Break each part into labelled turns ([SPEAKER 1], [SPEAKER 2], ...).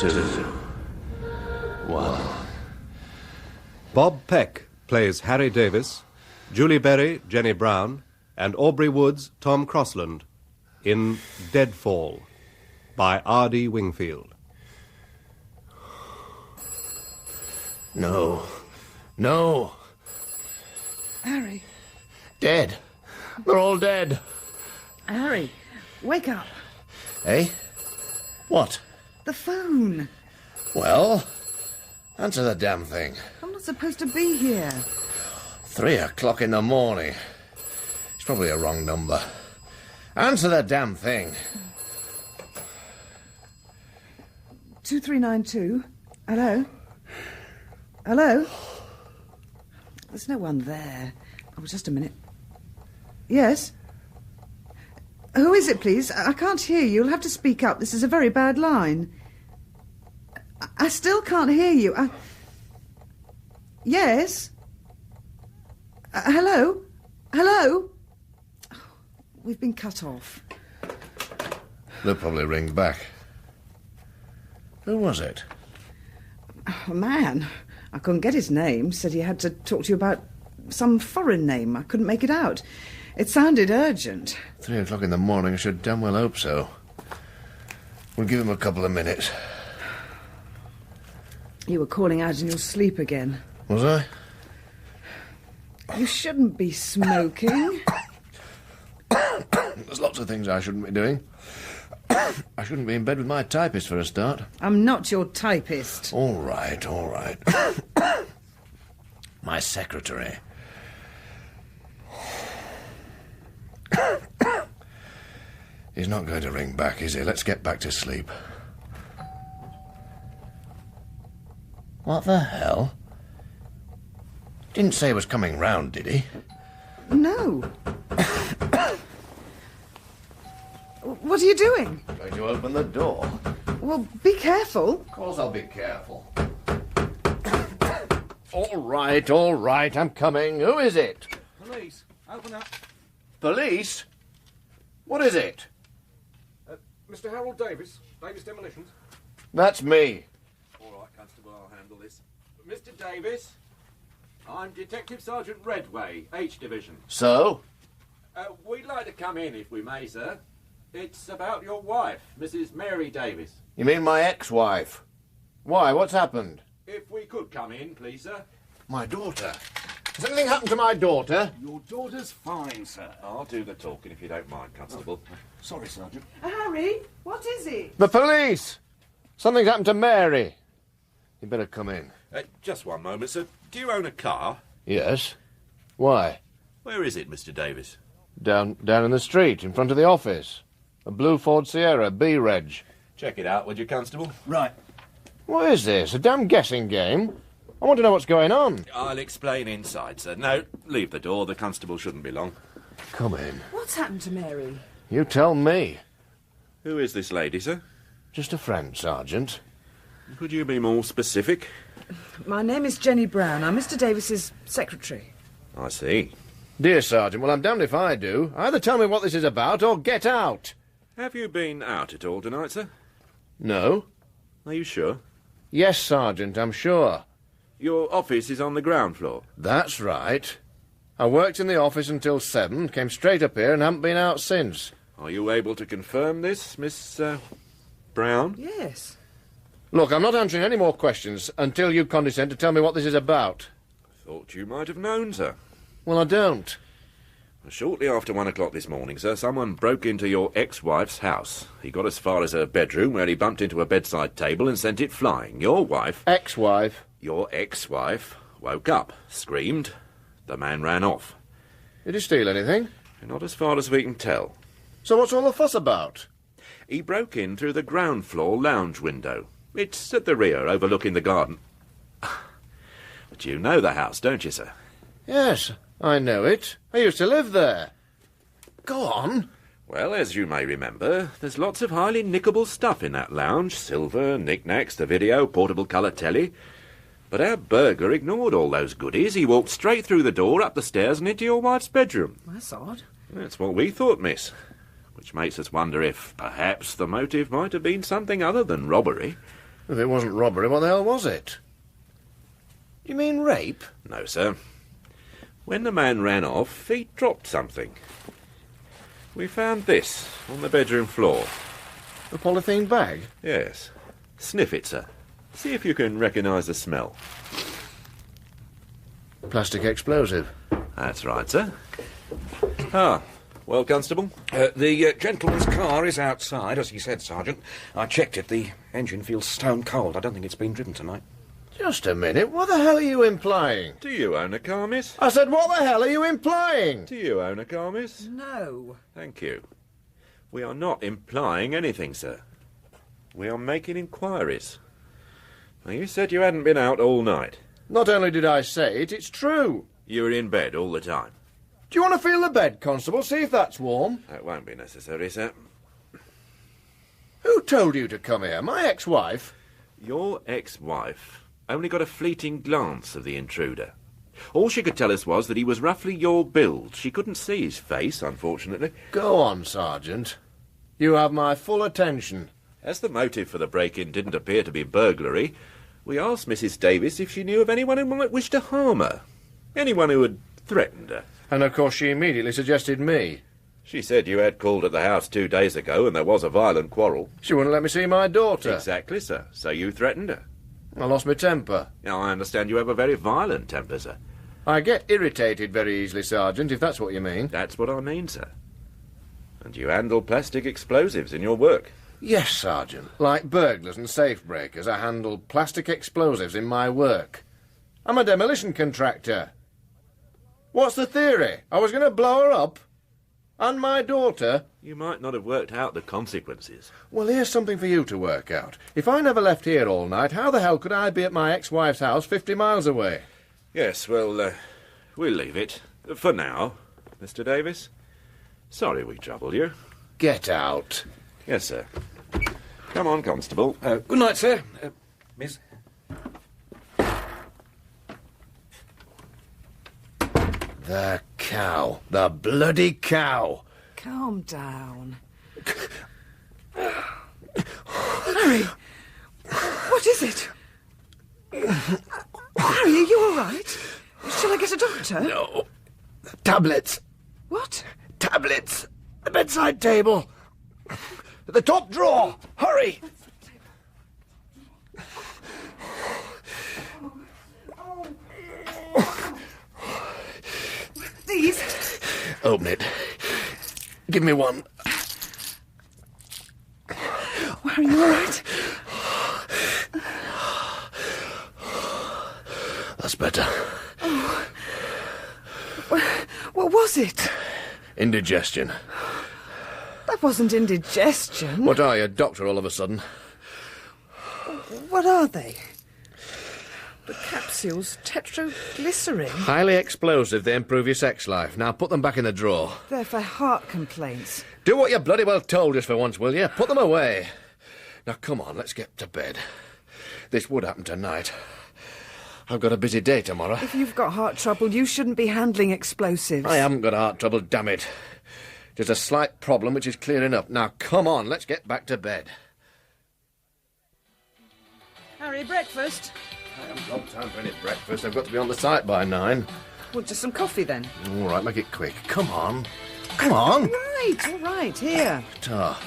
[SPEAKER 1] 2, 1.
[SPEAKER 2] Bob Peck plays Harry Davies, Julie Berry, Jenny Brown, and Aubrey Woods, Tom Crossland, in Deadfall, by R D Wingfield.
[SPEAKER 1] No. No.
[SPEAKER 3] Harry.
[SPEAKER 1] Dead. They're all dead.
[SPEAKER 3] Harry, wake up.
[SPEAKER 1] Eh? What?
[SPEAKER 3] The phone.
[SPEAKER 1] Well, answer the damn thing.
[SPEAKER 3] I'm not supposed to be here.
[SPEAKER 1] 3 o'clock in the morning. It's probably a wrong number. Answer the damn thing.
[SPEAKER 3] 2392. Hello? Hello? There's no one there. Oh, just a minute. Yes? Who is it, please? I can't hear you. You'll have to speak up. This is a very bad line. I still can't hear you. Yes? Hello? Hello? Oh, we've been cut off.
[SPEAKER 1] They'll probably ring back. Who was it?
[SPEAKER 3] A man. I couldn't get his name. Said he had to talk to you about some foreign name. I couldn't make it out. It sounded urgent.
[SPEAKER 1] 3 o'clock in the morning, I should damn well hope so. We'll give him a couple of minutes.
[SPEAKER 3] You were calling out in your sleep again.
[SPEAKER 1] Was I?
[SPEAKER 3] You shouldn't be smoking.
[SPEAKER 1] There's lots of things I shouldn't be doing. I shouldn't be in bed with my typist for a start.
[SPEAKER 3] I'm not your typist.
[SPEAKER 1] All right, all right. My secretary. He's not going to ring back, is he? Let's get back to sleep. What the hell? Didn't say he was coming round, did he?
[SPEAKER 3] No. What are you doing?
[SPEAKER 1] Going to open the door.
[SPEAKER 3] Well, be careful.
[SPEAKER 1] Of course I'll be careful. All right, I'm coming. Who is it?
[SPEAKER 2] Police, open up.
[SPEAKER 1] Police? What is it?
[SPEAKER 2] Mr. Harold Davies, Davies Demolitions.
[SPEAKER 1] That's me.
[SPEAKER 4] All right, Constable, I'll handle this. Mr. Davies, I'm Detective Sergeant Redway, H Division.
[SPEAKER 1] So?
[SPEAKER 4] We'd like to come in, if we may, sir. It's about your wife, Mrs. Mary Davies.
[SPEAKER 1] You mean my ex-wife? Why, what's happened?
[SPEAKER 4] If we could come in, please, sir.
[SPEAKER 1] My daughter. Has anything happened to my daughter?
[SPEAKER 5] Your daughter's fine, sir.
[SPEAKER 4] I'll do the talking if you don't mind, Constable.
[SPEAKER 5] Sorry, Sergeant.
[SPEAKER 3] Harry, what is it?
[SPEAKER 1] The police! Something's happened to Mary. You better come in.
[SPEAKER 4] Just one moment, sir. Do you own a car?
[SPEAKER 1] Yes. Why?
[SPEAKER 4] Where is it, Mr. Davies?
[SPEAKER 1] Down in the street, in front of the office. A blue Ford Sierra, B-Reg.
[SPEAKER 4] Check it out, would you, Constable?
[SPEAKER 5] Right.
[SPEAKER 1] What is this, a damn guessing game? I want to know what's going on.
[SPEAKER 4] I'll explain inside, sir. No, leave the door. The constable shouldn't be long.
[SPEAKER 1] Come in.
[SPEAKER 3] What's happened to Mary?
[SPEAKER 1] You tell me.
[SPEAKER 4] Who is this lady, sir?
[SPEAKER 1] Just a friend, Sergeant.
[SPEAKER 4] Could you be more specific?
[SPEAKER 3] My name is Jenny Brown. I'm Mr. Davis's secretary.
[SPEAKER 4] I see.
[SPEAKER 1] Dear Sergeant, well, I'm damned if I do. Either tell me what this is about or get out.
[SPEAKER 4] Have you been out at all tonight, sir?
[SPEAKER 1] No.
[SPEAKER 4] Are you sure?
[SPEAKER 1] Yes, Sergeant, I'm sure.
[SPEAKER 4] Your office is on the ground floor.
[SPEAKER 1] That's right. I worked in the office until 7, came straight up here and haven't been out since.
[SPEAKER 4] Are you able to confirm this, Miss Brown?
[SPEAKER 3] Yes.
[SPEAKER 1] Look, I'm not answering any more questions until you condescend to tell me what this is about.
[SPEAKER 4] Thought you might have known, sir.
[SPEAKER 1] Well, I don't.
[SPEAKER 4] Shortly after 1 o'clock this morning, sir, someone broke into your ex-wife's house. He got as far as her bedroom, where he bumped into a bedside table and sent it flying. Your wife...
[SPEAKER 1] Ex-wife?
[SPEAKER 4] Your ex-wife woke up, screamed. The man ran off.
[SPEAKER 1] Did he steal anything?
[SPEAKER 4] Not as far as we can tell.
[SPEAKER 1] So what's all the fuss about?
[SPEAKER 4] He broke in through the ground floor lounge window. It's at the rear, overlooking the garden. But you know the house, don't you, sir?
[SPEAKER 1] Yes, I know it. I used to live there. Go on.
[SPEAKER 4] Well, as you may remember, there's lots of highly nickable stuff in that lounge. Silver, knickknacks, the video, portable colour telly. But our burglar ignored all those goodies. He walked straight through the door, up the stairs and into your wife's bedroom.
[SPEAKER 3] That's odd.
[SPEAKER 4] That's what we thought, miss. Which makes us wonder if, perhaps, the motive might have been something other than robbery.
[SPEAKER 1] If it wasn't robbery, what the hell was it? You mean rape?
[SPEAKER 4] No, sir. When the man ran off, he dropped something. We found this on the bedroom floor.
[SPEAKER 1] A polythene bag?
[SPEAKER 4] Yes. Sniff it, sir. See if you can recognise the smell.
[SPEAKER 1] Plastic explosive.
[SPEAKER 4] That's right, sir. Ah, well, Constable?
[SPEAKER 5] The gentleman's car is outside, as he said, Sergeant. I checked it. The engine feels stone cold. I don't think it's been driven tonight.
[SPEAKER 1] Just a minute, what the hell are you implying?
[SPEAKER 4] Do you own a car, miss?
[SPEAKER 1] I said, what the hell are you implying?
[SPEAKER 4] Do you own a car, miss?
[SPEAKER 3] No.
[SPEAKER 4] Thank you. We are not implying anything, sir. We are making inquiries. Now, you said you hadn't been out all night.
[SPEAKER 1] Not only did I say it, it's true.
[SPEAKER 4] You were in bed all the time.
[SPEAKER 1] Do you want to feel the bed, Constable? See if that's warm.
[SPEAKER 4] That won't be necessary, sir.
[SPEAKER 1] Who told you to come here? My ex-wife?
[SPEAKER 4] Your ex-wife only got a fleeting glance of the intruder. All she could tell us was that he was roughly your build. She couldn't see his face, unfortunately.
[SPEAKER 1] Go on, Sergeant. You have my full attention.
[SPEAKER 4] As the motive for the break-in didn't appear to be burglary, we asked Mrs. Davies if she knew of anyone who might wish to harm her. Anyone who had threatened her.
[SPEAKER 1] And of course she immediately suggested me.
[SPEAKER 4] She said you had called at the house 2 days ago and there was a violent quarrel.
[SPEAKER 1] She wouldn't let me see my daughter.
[SPEAKER 4] Exactly, sir. So you threatened her.
[SPEAKER 1] I lost my temper.
[SPEAKER 4] Now, I understand you have a very violent temper, sir.
[SPEAKER 1] I get irritated very easily, Sergeant, if that's what you mean.
[SPEAKER 4] That's what I mean, sir. And you handle plastic explosives in your work.
[SPEAKER 1] Yes, Sergeant. Like burglars and safe breakers, I handle plastic explosives in my work. I'm a demolition contractor. What's the theory? I was going to blow her up? And my daughter?
[SPEAKER 4] You might not have worked out the consequences.
[SPEAKER 1] Well, here's something for you to work out. If I never left here all night, how the hell could I be at my ex-wife's house 50 miles away?
[SPEAKER 4] Yes, well, we'll leave it. For now, Mr. Davies. Sorry we troubled you.
[SPEAKER 1] Get out.
[SPEAKER 4] Yes, sir. Come on, Constable.
[SPEAKER 5] Good night, sir. Miss?
[SPEAKER 1] The cow. The bloody cow.
[SPEAKER 3] Calm down. Harry, what is it? Harry, are you all right? Shall I get a doctor?
[SPEAKER 1] No. Tablets.
[SPEAKER 3] What?
[SPEAKER 1] Tablets. The bedside table. The top drawer. Hurry.
[SPEAKER 3] These?
[SPEAKER 1] Open it. Give me one.
[SPEAKER 3] Are you all right?
[SPEAKER 1] That's better.
[SPEAKER 3] Oh. What was it?
[SPEAKER 1] Indigestion.
[SPEAKER 3] That wasn't indigestion.
[SPEAKER 1] What are you, doctor, all of a sudden?
[SPEAKER 3] What are they? The capsules, tetraglycerin.
[SPEAKER 1] Highly explosive, they improve your sex life. Now put them back in the drawer.
[SPEAKER 3] They're for heart complaints.
[SPEAKER 1] Do what you bloody well told us for once, will you? Put them away. Now come on, let's get to bed. This would happen tonight. I've got a busy day tomorrow.
[SPEAKER 3] If you've got heart trouble, you shouldn't be handling explosives.
[SPEAKER 1] I haven't got heart trouble, damn it. There's a slight problem which is clearing up. Now come on, let's get back to bed.
[SPEAKER 3] Harry, breakfast?
[SPEAKER 1] I haven't got time for any breakfast. I've got to be on the site by 9.
[SPEAKER 3] Want just some coffee then?
[SPEAKER 1] All right, make it quick. Come on. Come on.
[SPEAKER 3] All right, here.
[SPEAKER 1] Ta.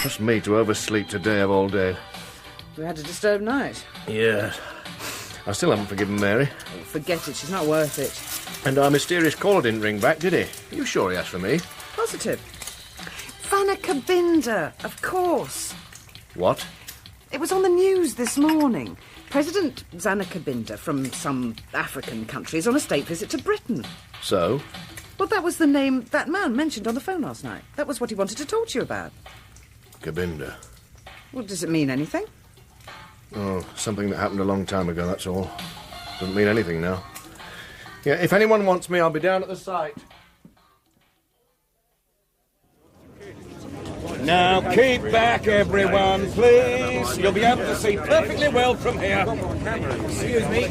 [SPEAKER 1] Just me to oversleep today of all day.
[SPEAKER 3] We had a disturbed night.
[SPEAKER 1] Yes. I still haven't forgiven Mary.
[SPEAKER 3] Oh, forget it, she's not worth it.
[SPEAKER 1] And our mysterious caller didn't ring back, did he? Are you sure he asked for me?
[SPEAKER 3] Positive. Vanna Kabinda, of course.
[SPEAKER 1] What?
[SPEAKER 3] It was on the news this morning. President Zana Kabinda from some African country is on a state visit to Britain.
[SPEAKER 1] So?
[SPEAKER 3] Well, that was the name that man mentioned on the phone last night. That was what he wanted to talk to you about.
[SPEAKER 1] Kabinda.
[SPEAKER 3] Well, does it mean anything?
[SPEAKER 1] Oh, something that happened a long time ago, that's all. Doesn't mean anything now. Yeah, if anyone wants me, I'll be down at the site.
[SPEAKER 5] Now, keep back, everyone, please. You'll be able to see perfectly well from here.
[SPEAKER 6] Excuse me,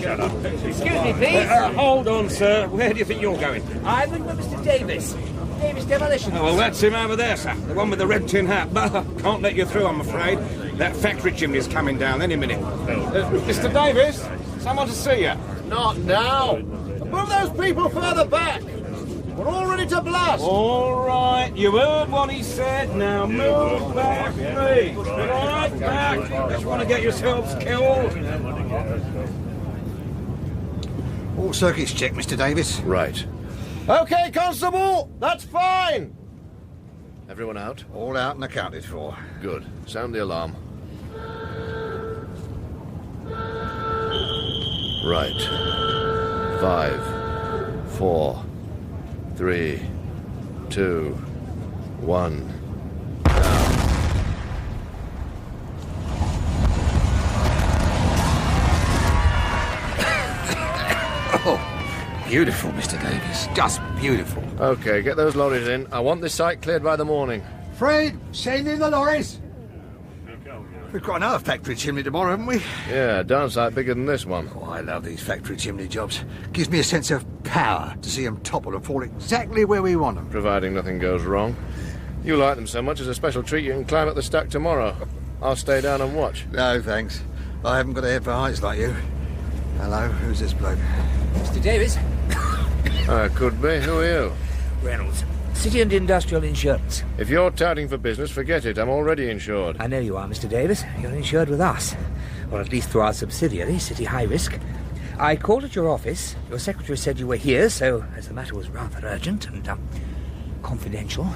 [SPEAKER 6] please.
[SPEAKER 5] Hold on, sir. Where do you think you're going?
[SPEAKER 6] I'm with Mr. Davies. Davies Demolition.
[SPEAKER 5] Oh, well, that's him over there, sir. The one with the red tin hat. But can't let you through, I'm afraid. That factory chimney's coming down any minute. Mr. Davies, someone to see you.
[SPEAKER 1] Not now! Move those people further back! We're all ready to blast!
[SPEAKER 5] All right, you heard what he said. Now move back, please. Right back. Just want to get yourselves killed.
[SPEAKER 7] All circuits checked, Mr. Davies.
[SPEAKER 1] Right. OK, Constable! That's fine! Everyone out?
[SPEAKER 7] All out and accounted for.
[SPEAKER 1] Good. Sound the alarm. Right. 5, 4, 3, 2, 1.
[SPEAKER 7] Oh, beautiful, Mr. Davies. Just beautiful.
[SPEAKER 1] OK, get those lorries in. I want this site cleared by the morning.
[SPEAKER 7] Fred, send in the lorries. We've got another factory chimney tomorrow, haven't we?
[SPEAKER 1] Yeah, darn sight bigger than this one.
[SPEAKER 7] Oh, I love these factory chimney jobs. Gives me a sense of power to see them topple and fall exactly where we want them.
[SPEAKER 1] Providing nothing goes wrong. You like them so much, as a special treat you can climb up the stack tomorrow. I'll stay down and watch.
[SPEAKER 7] No, thanks. I haven't got a head for heights like you. Hello, who's this bloke?
[SPEAKER 6] Mr. Davies?
[SPEAKER 1] Could be. Who are you?
[SPEAKER 6] Reynolds. City and Industrial Insurance.
[SPEAKER 1] If you're touting for business, forget it. I'm already insured.
[SPEAKER 6] I know you are, Mr. Davies. You're insured with us. Or at least through our subsidiary, City High Risk. I called at your office. Your secretary said you were here, so as the matter was rather urgent and confidential.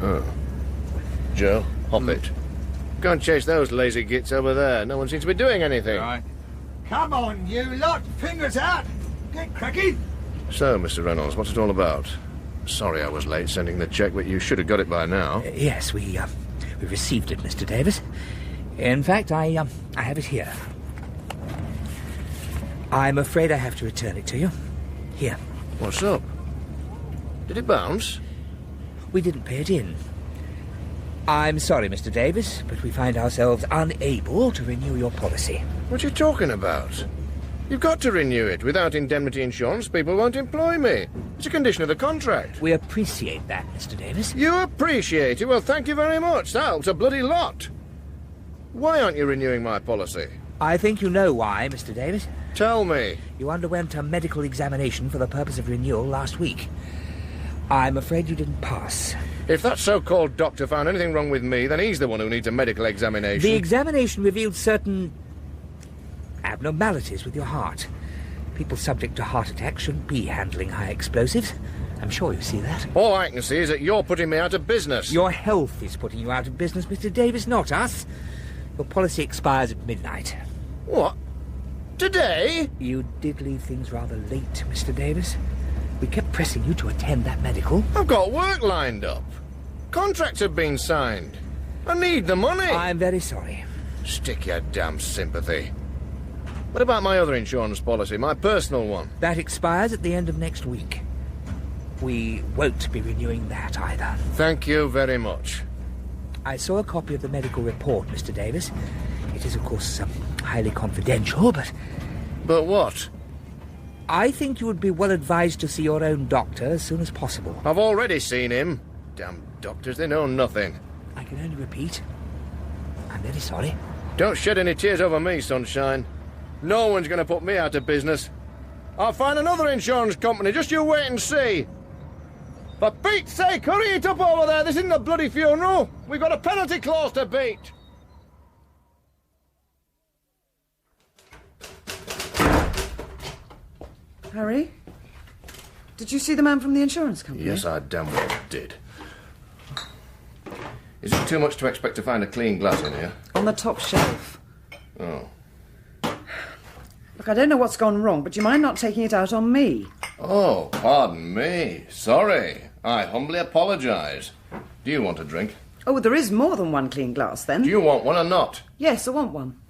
[SPEAKER 1] Oh. Joe, hop it. Go and chase those lazy gits over there. No one seems to be doing anything.
[SPEAKER 7] Right. Come on, you lot. Fingers out. Get cracking.
[SPEAKER 1] So, Mr. Reynolds, what's it all about? Sorry I was late sending the cheque, but you should have got it by now.
[SPEAKER 6] Yes, we received it, Mr. Davies. In fact, I have it here. I'm afraid I have to return it to you. Here.
[SPEAKER 1] What's up? Did it bounce?
[SPEAKER 6] We didn't pay it in. I'm sorry, Mr. Davies, but we find ourselves unable to renew your policy.
[SPEAKER 1] What are you talking about? You've got to renew it. Without indemnity insurance, people won't employ me. It's a condition of the contract.
[SPEAKER 6] We appreciate that, Mr. Davies.
[SPEAKER 1] You appreciate it? Well, thank you very much. That helps a bloody lot. Why aren't you renewing my policy?
[SPEAKER 6] I think you know why, Mr. Davies.
[SPEAKER 1] Tell me.
[SPEAKER 6] You underwent a medical examination for the purpose of renewal last week. I'm afraid you didn't pass.
[SPEAKER 1] If that so-called doctor found anything wrong with me, then he's the one who needs a medical examination.
[SPEAKER 6] The examination revealed certain abnormalities with your heart. People subject to heart attack shouldn't be handling high explosives. I'm sure you see that.
[SPEAKER 1] All I can see is that you're putting me out of business.
[SPEAKER 6] Your health is putting you out of business, Mr. Davies, not us. Your policy expires at midnight.
[SPEAKER 1] What? Today?
[SPEAKER 6] You did leave things rather late, Mr. Davies. We kept pressing you to attend that medical.
[SPEAKER 1] I've got work lined up. Contracts have been signed. I need the money.
[SPEAKER 6] I'm very sorry.
[SPEAKER 1] Stick your damn sympathy. What about my other insurance policy, my personal one?
[SPEAKER 6] That expires at the end of next week. We won't be renewing that either.
[SPEAKER 1] Thank you very much.
[SPEAKER 6] I saw a copy of the medical report, Mr. Davies. It is, of course, highly confidential, but...
[SPEAKER 1] But what?
[SPEAKER 6] I think you would be well advised to see your own doctor as soon as possible.
[SPEAKER 1] I've already seen him. Damn doctors, they know nothing.
[SPEAKER 6] I can only repeat. I'm very sorry.
[SPEAKER 1] Don't shed any tears over me, sunshine. No one's going to put me out of business. I'll find another insurance company, just you wait and see. For Pete's sake, hurry it up over there. This isn't a bloody funeral. We've got a penalty clause to beat.
[SPEAKER 3] Harry? Did you see the man from the insurance company?
[SPEAKER 1] Yes, I damn well did. Is it too much to expect to find a clean glass in here?
[SPEAKER 3] On the top shelf.
[SPEAKER 1] Oh.
[SPEAKER 3] Look, I don't know what's gone wrong, but do you mind not taking it out on me?
[SPEAKER 1] Oh, pardon me. Sorry. I humbly apologise. Do you want a drink?
[SPEAKER 3] Oh, there is more than one clean glass, then.
[SPEAKER 1] Do you want one or not?
[SPEAKER 3] Yes, I want one.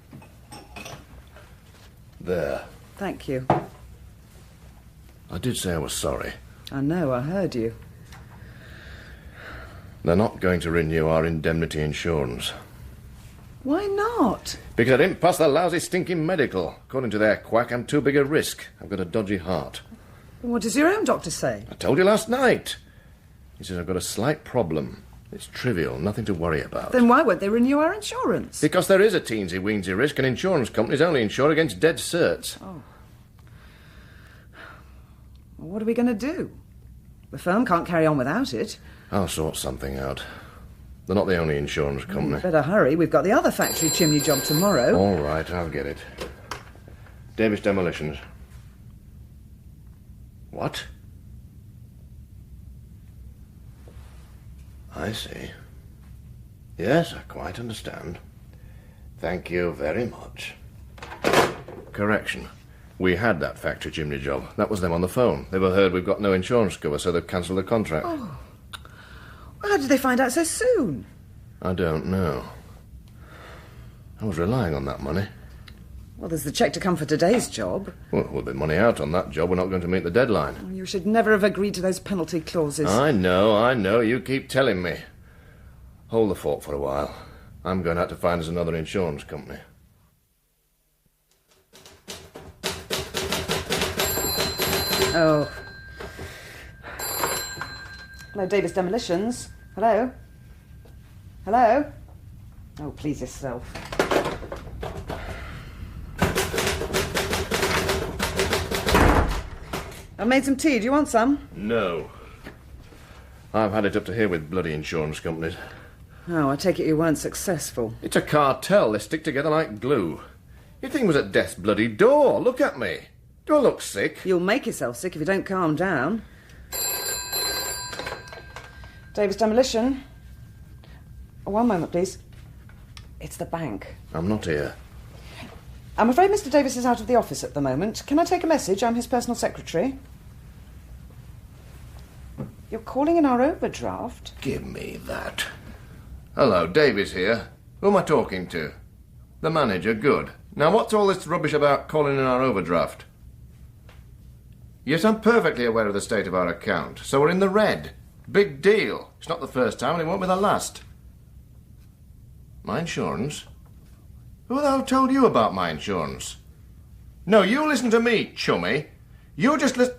[SPEAKER 1] There.
[SPEAKER 3] Thank you.
[SPEAKER 1] I did say I was sorry.
[SPEAKER 3] I know, I heard you.
[SPEAKER 1] They're not going to renew our indemnity insurance.
[SPEAKER 3] Why not?
[SPEAKER 1] Because I didn't pass the lousy stinking medical. According to their quack, I'm too big a risk. I've got a dodgy heart.
[SPEAKER 3] What does your own doctor say?
[SPEAKER 1] I told you last night. He says I've got a slight problem. It's trivial, nothing to worry about.
[SPEAKER 3] Then why won't they renew our insurance?
[SPEAKER 1] Because there is a teensy-weensy risk, and insurance companies only insure against dead certs.
[SPEAKER 3] Oh. Well, what are we going to do? The firm can't carry on without it.
[SPEAKER 1] I'll sort something out. They're not the only insurance company.
[SPEAKER 3] Better hurry, we've got the other factory chimney job tomorrow.
[SPEAKER 1] All right, I'll get it. Davies Demolitions. What? I see. Yes, I quite understand. Thank you very much. Correction. We had that factory chimney job. That was them on the phone. They've heard we've got no insurance cover, so they've cancelled the contract.
[SPEAKER 3] Oh. Well, how did they find out so soon?
[SPEAKER 1] I don't know. I was relying on that money.
[SPEAKER 3] Well, there's the cheque to come for today's job.
[SPEAKER 1] Well, there'll be money out on that job. We're not going to meet the deadline.
[SPEAKER 3] You should never have agreed to those penalty clauses.
[SPEAKER 1] I know. You keep telling me. Hold the fort for a while. I'm going out to find us another insurance company.
[SPEAKER 3] Oh. Hello, Davies Demolitions. Hello? Hello? Oh, please yourself. I've made some tea. Do you want some?
[SPEAKER 1] No. I've had it up to here with bloody insurance companies.
[SPEAKER 3] Oh, I take it you weren't successful.
[SPEAKER 1] It's a cartel. They stick together like glue. You'd think it was at death's bloody door. Look at me. Do I look sick?
[SPEAKER 3] You'll make yourself sick if you don't calm down. Davies Demolition. Oh, one moment, please. It's the bank.
[SPEAKER 1] I'm not here.
[SPEAKER 3] I'm afraid Mr. Davies is out of the office at the moment. Can I take a message? I'm his personal secretary. You're calling in our overdraft?
[SPEAKER 1] Give me that. Hello, Davies here. Who am I talking to? The manager, good. Now, what's all this rubbish about calling in our overdraft? Yes, I'm perfectly aware of the state of our account, so we're in the red. Big deal. It's not the first time, and it won't be the last. My insurance? Who the hell told you about my insurance? No, you listen to me, chummy. You just listen...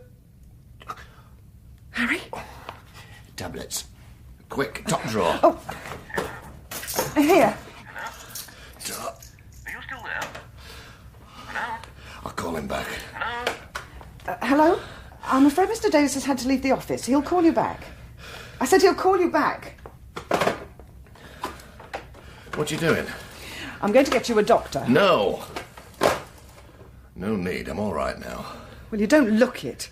[SPEAKER 3] Harry?
[SPEAKER 1] Tablets. Quick, top drawer.
[SPEAKER 3] Oh. Here.
[SPEAKER 1] Hello?
[SPEAKER 8] Are you still there? Hello?
[SPEAKER 1] I'll call him back.
[SPEAKER 8] Hello?
[SPEAKER 3] Hello? I'm afraid Mr. Davies has had to leave the office. He'll call you back. I said he'll call you back.
[SPEAKER 1] What you doing?
[SPEAKER 3] I'm going to get you a doctor.
[SPEAKER 1] No. No need. I'm all right now.
[SPEAKER 3] Well, you don't look it.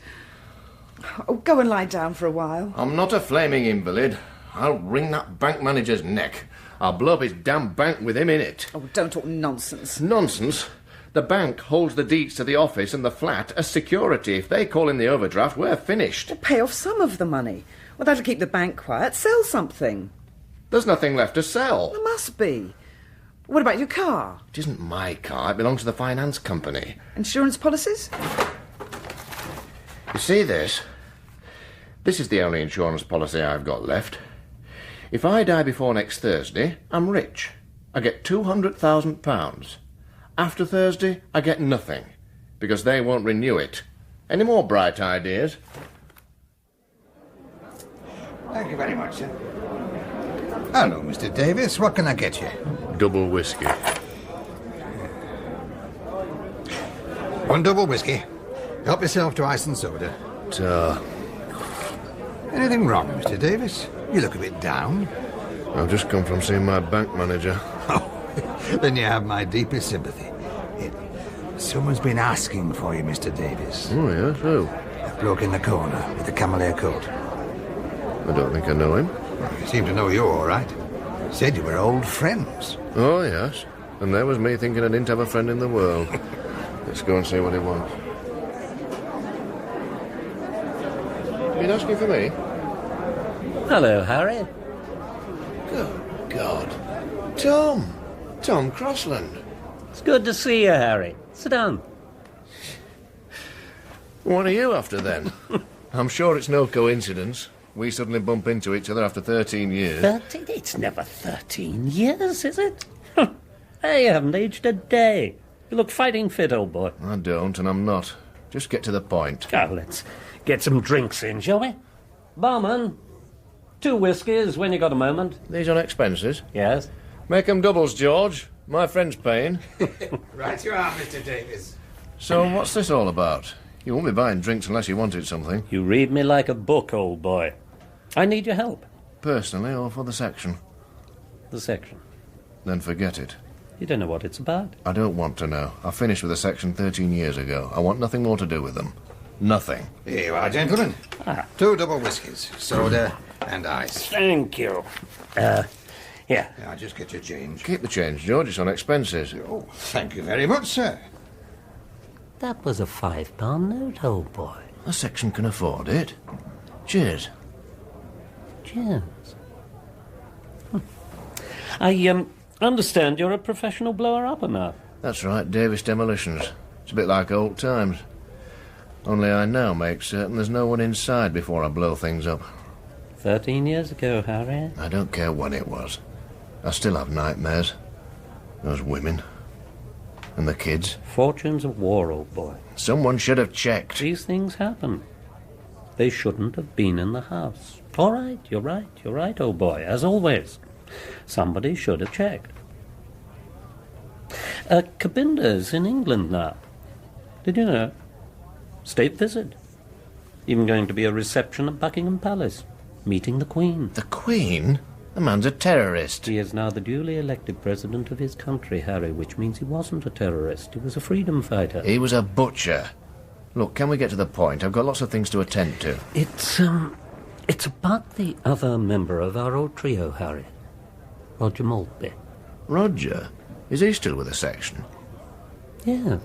[SPEAKER 3] Oh, go and lie down for a while.
[SPEAKER 1] I'm not a flaming invalid. I'll wring that bank manager's neck. I'll blow up his damn bank with him in it.
[SPEAKER 3] Oh, don't talk nonsense.
[SPEAKER 1] Nonsense? The bank holds the deeds to the office and the flat as security. If they call in the overdraft, we're finished.
[SPEAKER 3] To pay off some of the money. Well, that'll keep the bank quiet. Sell something.
[SPEAKER 1] There's nothing left to sell.
[SPEAKER 3] There must be. What about your car?
[SPEAKER 1] It isn't my car. It belongs to the finance company.
[SPEAKER 3] Insurance policies?
[SPEAKER 1] You see this? This is the only insurance policy I've got left. If I die before next Thursday, I'm rich. I get £200,000. After Thursday, I get nothing, because they won't renew it. Any more bright ideas?
[SPEAKER 7] Thank you very much, sir. Hello, Mr. Davies. What can I get you?
[SPEAKER 1] Double whiskey.
[SPEAKER 7] One double whiskey. Help yourself to ice and soda. Anything wrong, Mr. Davies? You look a bit down.
[SPEAKER 1] I've just come from seeing my bank manager.
[SPEAKER 7] Oh, then you have my deepest sympathy. Someone's been asking for you, Mr. Davies.
[SPEAKER 1] Oh, yes, who?
[SPEAKER 7] That bloke in the corner with the cavalier coat.
[SPEAKER 1] I don't think I know him.
[SPEAKER 7] Well, you seem to know you all right. Said you were old friends.
[SPEAKER 1] Oh, yes. And there was me thinking I didn't have a friend in the world. Let's go and see what he wants. You been asking for me?
[SPEAKER 9] Hello, Harry.
[SPEAKER 1] Good God. Tom Crossland.
[SPEAKER 9] It's good to see you, Harry. Sit down.
[SPEAKER 1] What are you after, then? I'm sure it's no coincidence. We suddenly bump into each other after 13 years.
[SPEAKER 9] 13? It's never 13 years, is it? Hey, you haven't aged a day. You look fighting fit, old boy.
[SPEAKER 1] I don't, and I'm not. Just get to the point.
[SPEAKER 9] Oh, let's get some drinks in, shall we? Barman, 2 whiskies when you got a moment.
[SPEAKER 1] These on expenses?
[SPEAKER 9] Yes.
[SPEAKER 1] Make 'em doubles, George. My friend's paying.
[SPEAKER 7] Right you are, Mr. Davies.
[SPEAKER 1] So what's this all about? You won't be buying drinks unless you wanted something.
[SPEAKER 9] You read me like a book, old boy. I need your help.
[SPEAKER 1] Personally or for the section?
[SPEAKER 9] The section.
[SPEAKER 1] Then forget it.
[SPEAKER 9] You don't know what it's about.
[SPEAKER 1] I don't want to know. I finished with the section 13 years ago. I want nothing more to do with them. Nothing.
[SPEAKER 7] Here you are, gentlemen. 2 double whiskies, soda and ice.
[SPEAKER 9] Thank you. Here.
[SPEAKER 7] Now, just get your change.
[SPEAKER 1] Keep the change, George. It's on expenses.
[SPEAKER 7] Oh, thank you very much, sir.
[SPEAKER 9] That was a £5 note, old boy.
[SPEAKER 1] The section can afford it. Cheers.
[SPEAKER 9] Cheers. I understand you're a professional blower-upper now.
[SPEAKER 1] That's right, Davies Demolitions. It's a bit like old times. Only I now make certain there's no one inside before I blow things up.
[SPEAKER 9] 13 years ago, Harry.
[SPEAKER 1] I don't care when it was. I still have nightmares. Those women. And the kids.
[SPEAKER 9] Fortunes of war, old boy.
[SPEAKER 1] Someone should have checked.
[SPEAKER 9] These things happen. They shouldn't have been in the house. All right, you're right, old boy, as always. Somebody should have checked. Cabinda's in England now. Did you know? State visit. Even going to be a reception at Buckingham Palace. Meeting the Queen.
[SPEAKER 1] The Queen? The man's a terrorist.
[SPEAKER 9] He is now the duly elected president of his country, Harry, which means he wasn't a terrorist. He was a freedom fighter.
[SPEAKER 1] He was a butcher. Look, can we get to the point? I've got lots of things to attend to.
[SPEAKER 9] It's about the other member of our old trio, Harry. Roger Maltby.
[SPEAKER 1] Roger? Is he still with the section?
[SPEAKER 9] Yes.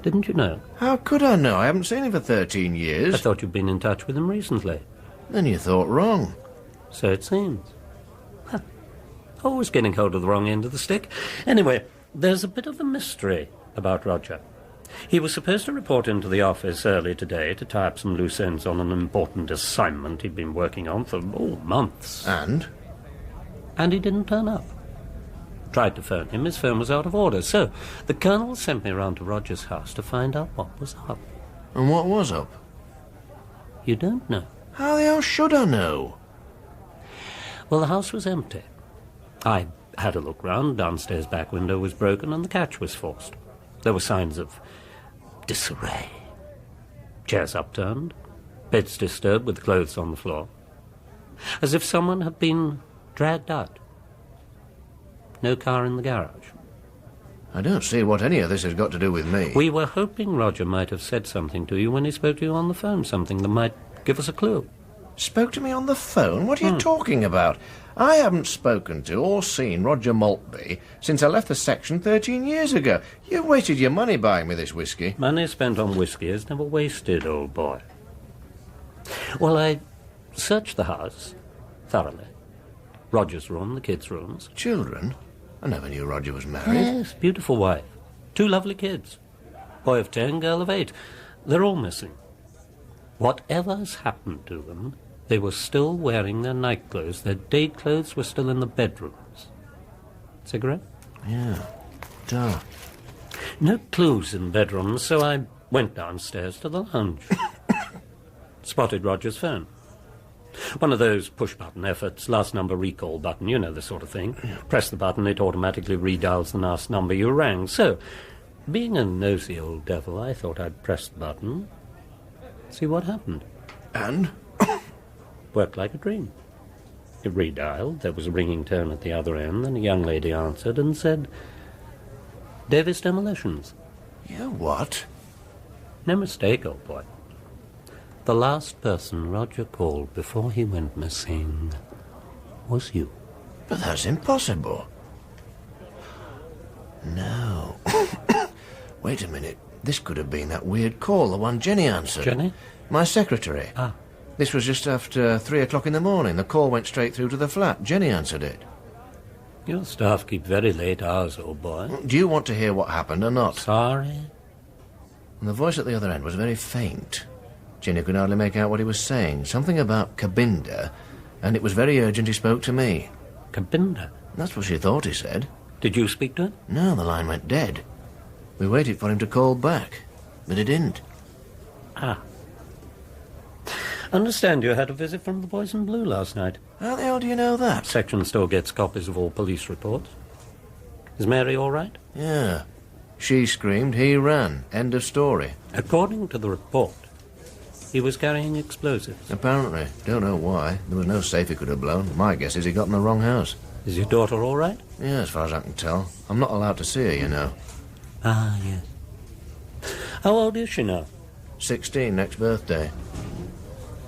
[SPEAKER 9] Didn't you know?
[SPEAKER 1] How could I know? I haven't seen him for 13 years.
[SPEAKER 9] I thought you'd been in touch with him recently.
[SPEAKER 1] Then you thought wrong.
[SPEAKER 9] So it seems. Huh. Always getting hold of the wrong end of the stick. Anyway, there's a bit of a mystery about Roger. He was supposed to report into the office early today to tie up some loose ends on an important assignment he'd been working on for, months.
[SPEAKER 1] And?
[SPEAKER 9] And he didn't turn up. Tried to phone him, his phone was out of order. So the Colonel sent me round to Roger's house to find out what was up.
[SPEAKER 1] And what was up?
[SPEAKER 9] You don't know.
[SPEAKER 1] How the hell should I know?
[SPEAKER 9] Well, the house was empty. I had a look round. Downstairs back window was broken and the catch was forced. There were signs of disarray. Chairs upturned, beds disturbed with clothes on the floor. As if someone had been dragged out. No car in the garage.
[SPEAKER 1] I don't see what any of this has got to do with me.
[SPEAKER 9] We were hoping Roger might have said something to you when he spoke to you on the phone, something that might give us a clue.
[SPEAKER 1] Spoke to me on the phone? What are you talking about? I haven't spoken to or seen Roger Maltby since I left the section 13 years ago. You've wasted your money buying me this whiskey.
[SPEAKER 9] Money spent on whiskey is never wasted, old boy. Well, I searched the house thoroughly. Roger's room, the kids' rooms.
[SPEAKER 1] Children? I never knew Roger was married.
[SPEAKER 9] Yes, beautiful wife. 2 lovely kids. Boy of 10, girl of 8. They're all missing. Whatever's happened to them, they were still wearing their night clothes. Their day clothes were still in the bedrooms. Cigarette?
[SPEAKER 1] Yeah. Dark.
[SPEAKER 9] No clues in bedrooms, so I went downstairs to the lounge. Spotted Roger's phone. One of those push-button efforts, last number recall button, you know the sort of thing. Press the button, it automatically redials the last number you rang. So, being a nosy old devil, I thought I'd press the button, see what happened.
[SPEAKER 1] And?
[SPEAKER 9] Worked like a dream. It redialed, there was a ringing tone at the other end, then a young lady answered and said, Davies Demolitions.
[SPEAKER 1] Yeah, what?
[SPEAKER 9] No mistake, old boy. The last person Roger called before he went missing was you.
[SPEAKER 1] But that's impossible. No. Wait a minute. This could have been that weird call, the one Jenny answered.
[SPEAKER 9] Jenny?
[SPEAKER 1] My secretary.
[SPEAKER 9] Ah.
[SPEAKER 1] This was just after 3 o'clock in the morning. The call went straight through to the flat. Jenny answered it.
[SPEAKER 9] Your staff keep very late hours, old boy.
[SPEAKER 1] Do you want to hear what happened or not?
[SPEAKER 9] Sorry?
[SPEAKER 1] And the voice at the other end was very faint. Jenny could hardly make out what he was saying. Something about Cabinda, and it was very urgent he spoke to me.
[SPEAKER 9] Cabinda?
[SPEAKER 1] That's what she thought he said.
[SPEAKER 9] Did you speak to him?
[SPEAKER 1] No, the line went dead. We waited for him to call back, but he didn't.
[SPEAKER 9] Ah. Understand you had a visit from the boys in blue last night.
[SPEAKER 1] How the hell do you know that?
[SPEAKER 9] Section store gets copies of all police reports. Is Mary all right?
[SPEAKER 1] Yeah. She screamed, he ran. End of story.
[SPEAKER 9] According to the report, he was carrying explosives.
[SPEAKER 1] Apparently. Don't know why. There was no safe he could have blown. My guess is he got in the wrong house.
[SPEAKER 9] Is your daughter all right?
[SPEAKER 1] Yeah, as far as I can tell. I'm not allowed to see her, you know.
[SPEAKER 9] Ah, yes. How old is she now?
[SPEAKER 1] 16, next birthday.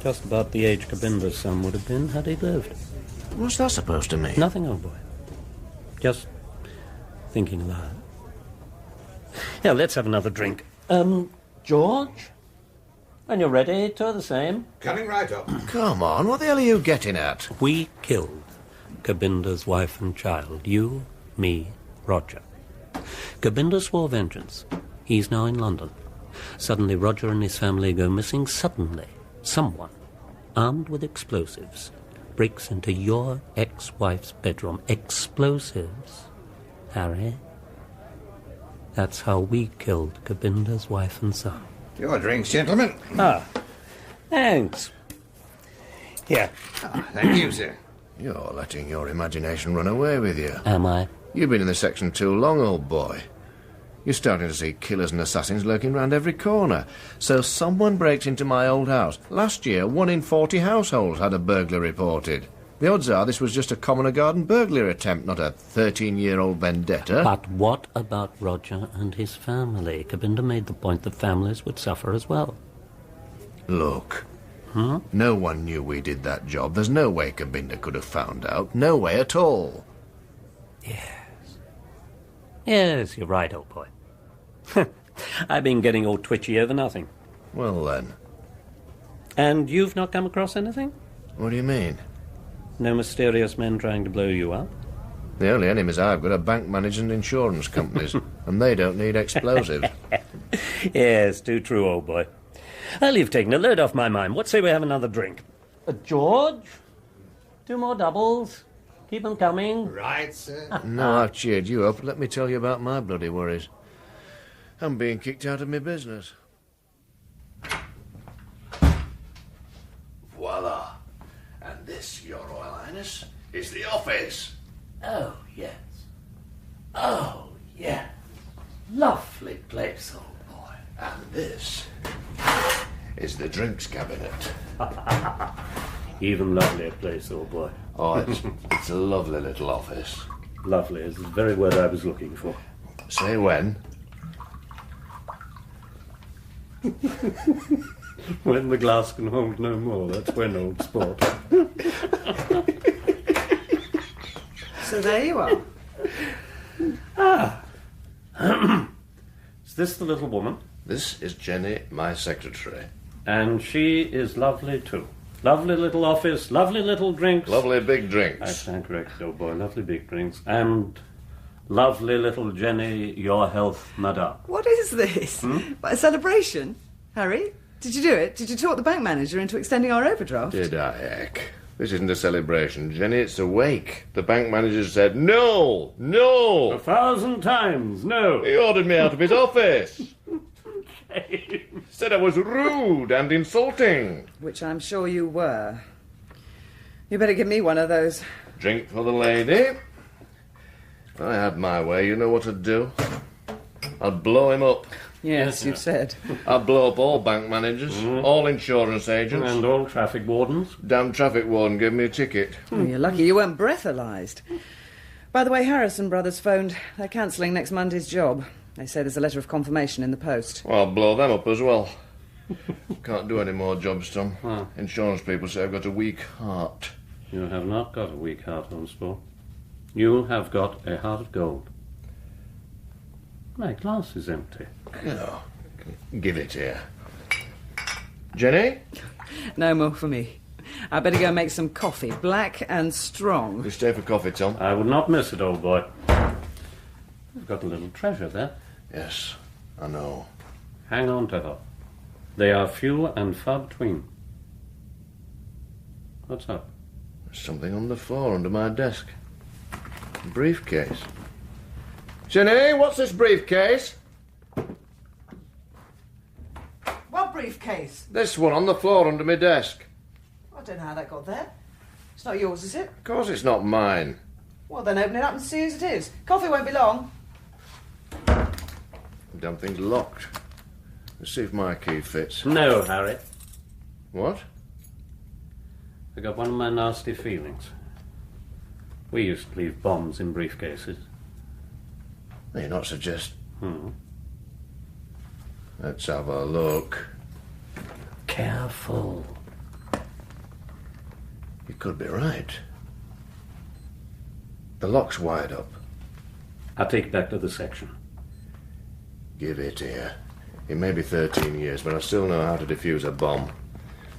[SPEAKER 9] Just about the age Cabinda's son would have been had he lived.
[SPEAKER 1] What's that supposed to mean?
[SPEAKER 9] Nothing, old boy. Just thinking aloud. Yeah, let's have another drink. George? When you're ready, two the same.
[SPEAKER 7] Coming right up.
[SPEAKER 1] Come on, what the hell are you getting at?
[SPEAKER 9] We killed Cabinda's wife and child. You, me, Roger. Cabinda swore vengeance. He's now in London. Suddenly, Roger and his family go missing. Suddenly, someone, armed with explosives, breaks into your ex-wife's bedroom. Explosives, Harry. That's how we killed Cabinda's wife and son.
[SPEAKER 7] Your drinks, gentlemen.
[SPEAKER 9] Ah, thanks. Here.
[SPEAKER 7] Ah, thank you, sir.
[SPEAKER 1] You're letting your imagination run away with you.
[SPEAKER 9] Am I?
[SPEAKER 1] You've been in the section too long, old boy. You're starting to see killers and assassins lurking round every corner. So someone breaks into my old house. Last year, 1 in 40 households had a burglar reported. The odds are this was just a common or garden burglary attempt, not a 13-year-old vendetta.
[SPEAKER 9] But what about Roger and his family? Cabinda made the point that families would suffer as well.
[SPEAKER 1] Look, no one knew we did that job. There's no way Cabinda could have found out. No way at all.
[SPEAKER 9] Yes, you're right, old boy. I've been getting all twitchy over nothing.
[SPEAKER 1] Well, then.
[SPEAKER 9] And you've not come across anything?
[SPEAKER 1] What do you mean?
[SPEAKER 9] No mysterious men trying to blow you up?
[SPEAKER 1] The only enemies I've got are bank managers and insurance companies, and they don't need explosives.
[SPEAKER 9] Yes, too true, old boy. Well, you've taken a load off my mind. What say we have another drink? George? 2 more doubles? Keep them coming.
[SPEAKER 7] Right, sir.
[SPEAKER 1] No, I've cheered you up. Let me tell you about my bloody worries. I'm being kicked out of my business.
[SPEAKER 10] Voila. And this, Your Royal Highness, is the office.
[SPEAKER 9] Oh, yes. Oh, yes. Lovely place, old boy.
[SPEAKER 10] And this is the drinks cabinet.
[SPEAKER 9] Even lovelier place, old boy.
[SPEAKER 10] Oh, it's a lovely little office.
[SPEAKER 9] Lovely is the very word I was looking for.
[SPEAKER 1] Say when.
[SPEAKER 9] When the glass can hold no more, that's when, old sport.
[SPEAKER 3] So there you are.
[SPEAKER 9] Is this the little woman?
[SPEAKER 1] This is Jenny, my secretary.
[SPEAKER 9] And she is lovely, too. Lovely little office, lovely little drinks.
[SPEAKER 1] Lovely big drinks.
[SPEAKER 9] I stand corrected, old boy. Lovely big drinks. And lovely little Jenny, your health, madame.
[SPEAKER 3] What is this? A celebration? Harry, did you do it? Did you talk the bank manager into extending our overdraft?
[SPEAKER 1] Did I, heck? This isn't a celebration, Jenny. It's a wake. The bank manager said, no, no.
[SPEAKER 9] 1,000 times, no.
[SPEAKER 1] He ordered me out of his office. Said I was rude and insulting.
[SPEAKER 3] Which I'm sure you were. You better give me one of those.
[SPEAKER 1] Drink for the lady. If I had my way, you know what I'd do? I'd blow him up.
[SPEAKER 3] Yes, you've said.
[SPEAKER 1] I'd blow up all bank managers, all insurance agents.
[SPEAKER 9] And all traffic wardens.
[SPEAKER 1] Damn traffic warden gave me a ticket.
[SPEAKER 3] Oh, you're lucky you weren't breathalyzed. By the way, Harrison Brothers phoned. They're cancelling next Monday's job. They say there's a letter of confirmation in the post.
[SPEAKER 1] Well, I'll blow them up as well. Can't do any more jobs, Tom. Insurance people say I've got a weak heart.
[SPEAKER 9] You have not got a weak heart, old sport. You have got a heart of gold. My glass is empty.
[SPEAKER 1] No, give it here. Jenny?
[SPEAKER 3] No more for me. I better go make some coffee, black and strong.
[SPEAKER 1] You stay for coffee, Tom.
[SPEAKER 9] I would not miss it, old boy. You've got a little treasure there.
[SPEAKER 1] Yes, I know.
[SPEAKER 9] Hang on to her. They are few and far between. What's up?
[SPEAKER 1] There's something on the floor under my desk. A briefcase. Jenny, what's this briefcase?
[SPEAKER 3] What briefcase?
[SPEAKER 1] This one on the floor under my desk.
[SPEAKER 3] I don't know how that got there. It's not yours, is it?
[SPEAKER 1] Of course it's not mine.
[SPEAKER 3] Well, then open it up and see whose it is. Coffee won't be long.
[SPEAKER 1] The damn thing's locked. Let's see if my key fits.
[SPEAKER 9] No, Harry.
[SPEAKER 1] What?
[SPEAKER 9] I got one of my nasty feelings. We used to leave bombs in briefcases.
[SPEAKER 1] You're not suggest... Let's have a look.
[SPEAKER 9] Careful.
[SPEAKER 1] You could be right. The lock's wired up.
[SPEAKER 9] I'll take it back to the section.
[SPEAKER 1] Give it here. It may be 13 years, but I still know how to defuse a bomb.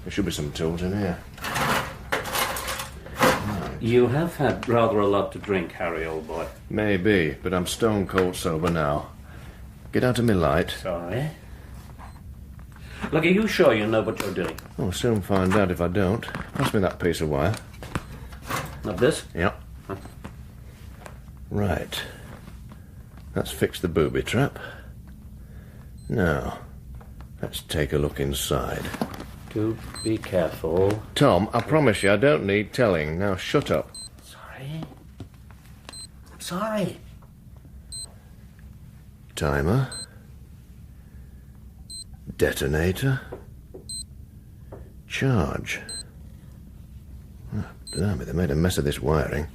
[SPEAKER 1] There should be some tools in here.
[SPEAKER 9] You have had rather a lot to drink, Harry, old boy.
[SPEAKER 1] Maybe, but I'm stone cold sober now. Get out of my light.
[SPEAKER 9] Sorry. Look, are you sure you know what you're doing?
[SPEAKER 1] I'll soon find out if I don't. Pass me that piece of wire.
[SPEAKER 9] Not this?
[SPEAKER 1] Yep.
[SPEAKER 9] Huh.
[SPEAKER 1] Right. Let's fix the booby trap. Now, let's take a look inside.
[SPEAKER 9] Do be careful.
[SPEAKER 1] Tom, I promise you I don't need telling. Now shut up.
[SPEAKER 9] Sorry. I'm sorry.
[SPEAKER 1] Timer. Detonator. Charge. Oh, blimey, they made a mess of this wiring.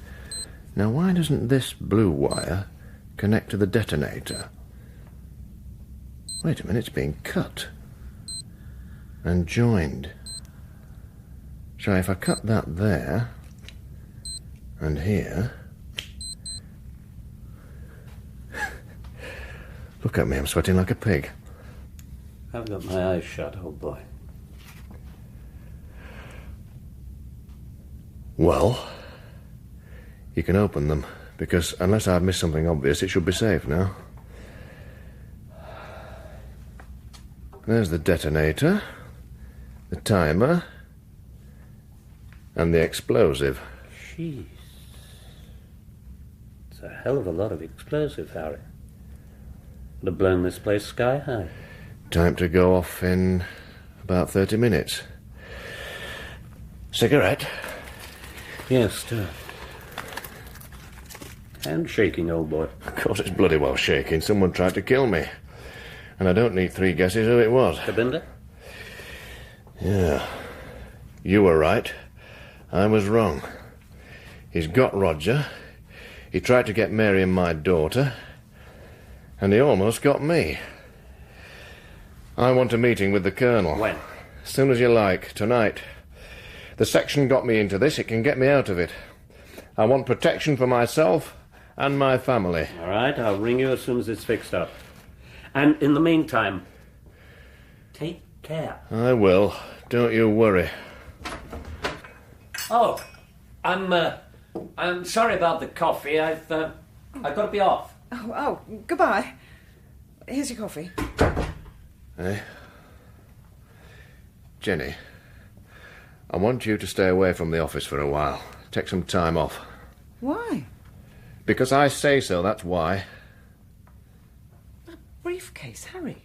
[SPEAKER 1] Now why doesn't this blue wire connect to the detonator? Wait a minute, it's being cut. And joined. So if I cut that there, and here... Look at me, I'm sweating like a pig.
[SPEAKER 9] I've got my eyes shut, old boy.
[SPEAKER 1] Well, you can open them, because unless I've missed something obvious, it should be safe now. There's the detonator, the timer, and the explosive.
[SPEAKER 9] Jeez. It's a hell of a lot of explosive, Harry. Would have blown this place sky high.
[SPEAKER 1] Time to go off in about 30 minutes. Cigarette?
[SPEAKER 9] Yes, sir. And shaking, old boy.
[SPEAKER 1] Of course it's bloody well shaking. Someone tried to kill me. And I don't need 3 guesses who it was.
[SPEAKER 9] Cabinda?
[SPEAKER 1] Yeah. You were right. I was wrong. He's got Roger. He tried to get Mary and my daughter. And he almost got me. I want a meeting with the Colonel.
[SPEAKER 9] When?
[SPEAKER 1] As soon as you like. Tonight. The section got me into this. It can get me out of it. I want protection for myself and my family.
[SPEAKER 9] All right, I'll ring you as soon as it's fixed up. And in the meantime, take care.
[SPEAKER 1] I will. Don't you worry.
[SPEAKER 9] Oh, I'm sorry about the coffee. I've got to be off.
[SPEAKER 3] Oh, goodbye. Here's your coffee.
[SPEAKER 1] Eh? Jenny, I want you to stay away from the office for a while. Take some time off.
[SPEAKER 3] Why?
[SPEAKER 1] Because I say so, that's why.
[SPEAKER 3] A briefcase, Harry.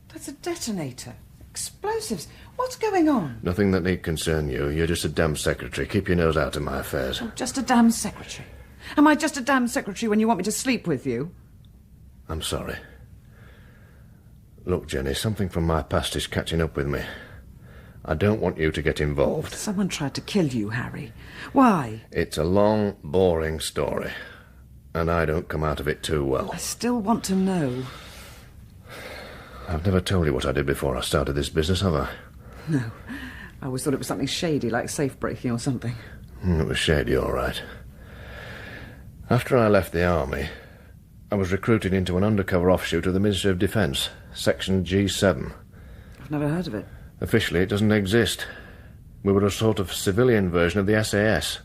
[SPEAKER 3] That's a detonator. Explosives. What's going on?
[SPEAKER 1] Nothing that need concern you. You're just a damn secretary. Keep your nose out of my affairs.
[SPEAKER 3] I'm just a damn secretary. Am I just a damn secretary when you want me to sleep with you?
[SPEAKER 1] I'm sorry. Look, Jenny, something from my past is catching up with me. I don't want you to get involved.
[SPEAKER 3] Someone tried to kill you, Harry. Why?
[SPEAKER 1] It's a long, boring story. And I don't come out of it too well.
[SPEAKER 3] I still want to know.
[SPEAKER 1] I've never told you what I did before I started this business, have I?
[SPEAKER 3] No. I always thought it was something shady, like safe-breaking or something.
[SPEAKER 1] It was shady, all right. After I left the army, I was recruited into an undercover offshoot of the Ministry of Defence, Section G7.
[SPEAKER 3] I've never heard of it.
[SPEAKER 1] Officially, it doesn't exist. We were a sort of civilian version of the SAS.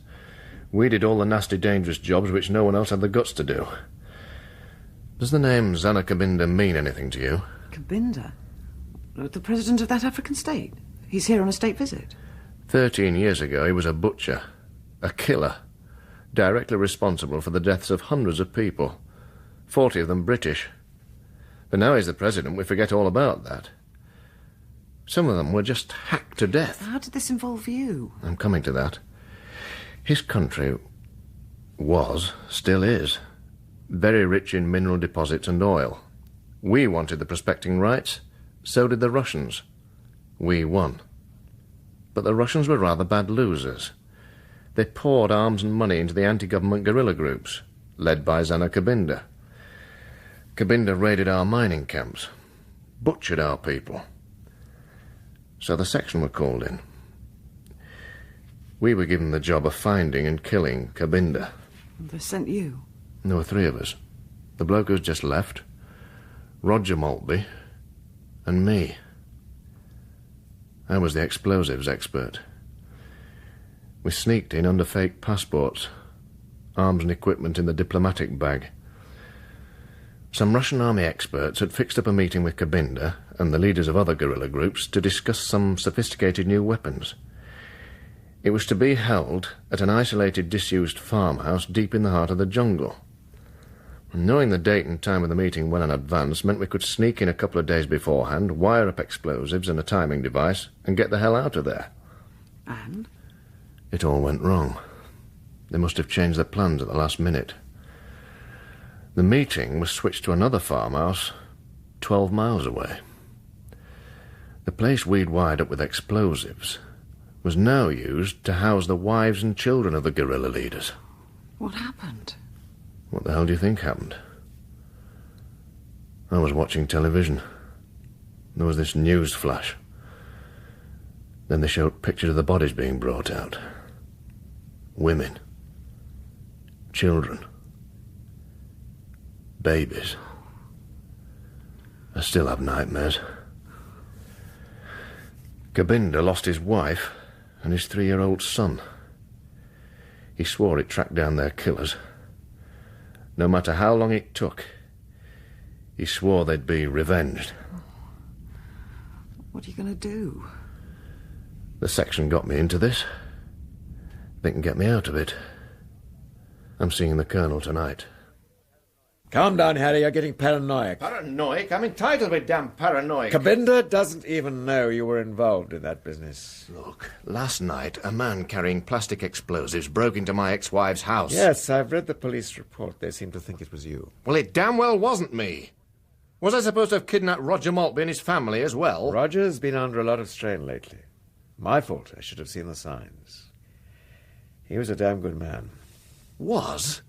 [SPEAKER 1] We did all the nasty, dangerous jobs which no one else had the guts to do. Does the name Zana Kabinda mean anything to you?
[SPEAKER 3] Kabinda? The president of that African state? He's here on a state visit.
[SPEAKER 1] 13 years ago, he was a butcher, a killer, directly responsible for the deaths of hundreds of people, 40 of them British. But now he's the president, we forget all about that. Some of them were just hacked to death.
[SPEAKER 3] How did this involve you?
[SPEAKER 1] I'm coming to that. His country still is, very rich in mineral deposits and oil. We wanted the prospecting rights, so did the Russians. We won. But the Russians were rather bad losers. They poured arms and money into the anti-government guerrilla groups, led by Zana Kabinda. Kabinda raided our mining camps, butchered our people. So the section were called in. We were given the job of finding and killing Kabinda.
[SPEAKER 3] They sent you?
[SPEAKER 1] There were 3 of us. The bloke who's just left, Roger Maltby, and me. I was the explosives expert. We sneaked in under fake passports, arms and equipment in the diplomatic bag. Some Russian army experts had fixed up a meeting with Kabinda and the leaders of other guerrilla groups to discuss some sophisticated new weapons. It was to be held at an isolated, disused farmhouse deep in the heart of the jungle. Knowing the date and time of the meeting well in advance meant we could sneak in a couple of days beforehand, wire up explosives and a timing device, and get the hell out of there.
[SPEAKER 3] And?
[SPEAKER 1] It all went wrong. They must have changed their plans at the last minute. The meeting was switched to another farmhouse 12 miles away. The place we'd wired up with explosives was now used to house the wives and children of the guerrilla leaders.
[SPEAKER 3] What happened?
[SPEAKER 1] What the hell do you think happened? I was watching television. There was this news flash. Then they showed pictures of the bodies being brought out. Women. Children. Babies. I still have nightmares. Kabinda lost his wife and his 3-year-old son. He swore it tracked down their killers. No matter how long it took, he swore they'd be revenged.
[SPEAKER 3] What are you going to do?
[SPEAKER 1] The section got me into this. They can get me out of it. I'm seeing the Colonel tonight.
[SPEAKER 11] Calm down, Harry. You're getting paranoid.
[SPEAKER 1] Paranoid? I'm entitled to be damn paranoid.
[SPEAKER 11] Kabinda doesn't even know you were involved in that business.
[SPEAKER 1] Look, last night, a man carrying plastic explosives broke into my ex-wife's house.
[SPEAKER 11] Yes, I've read the police report. They seem to think it was you.
[SPEAKER 1] Well, it damn well wasn't me. Was I supposed to have kidnapped Roger Maltby and his family as well?
[SPEAKER 11] Roger's been under a lot of strain lately. My fault. I should have seen the signs. He was a damn good man.
[SPEAKER 1] Was?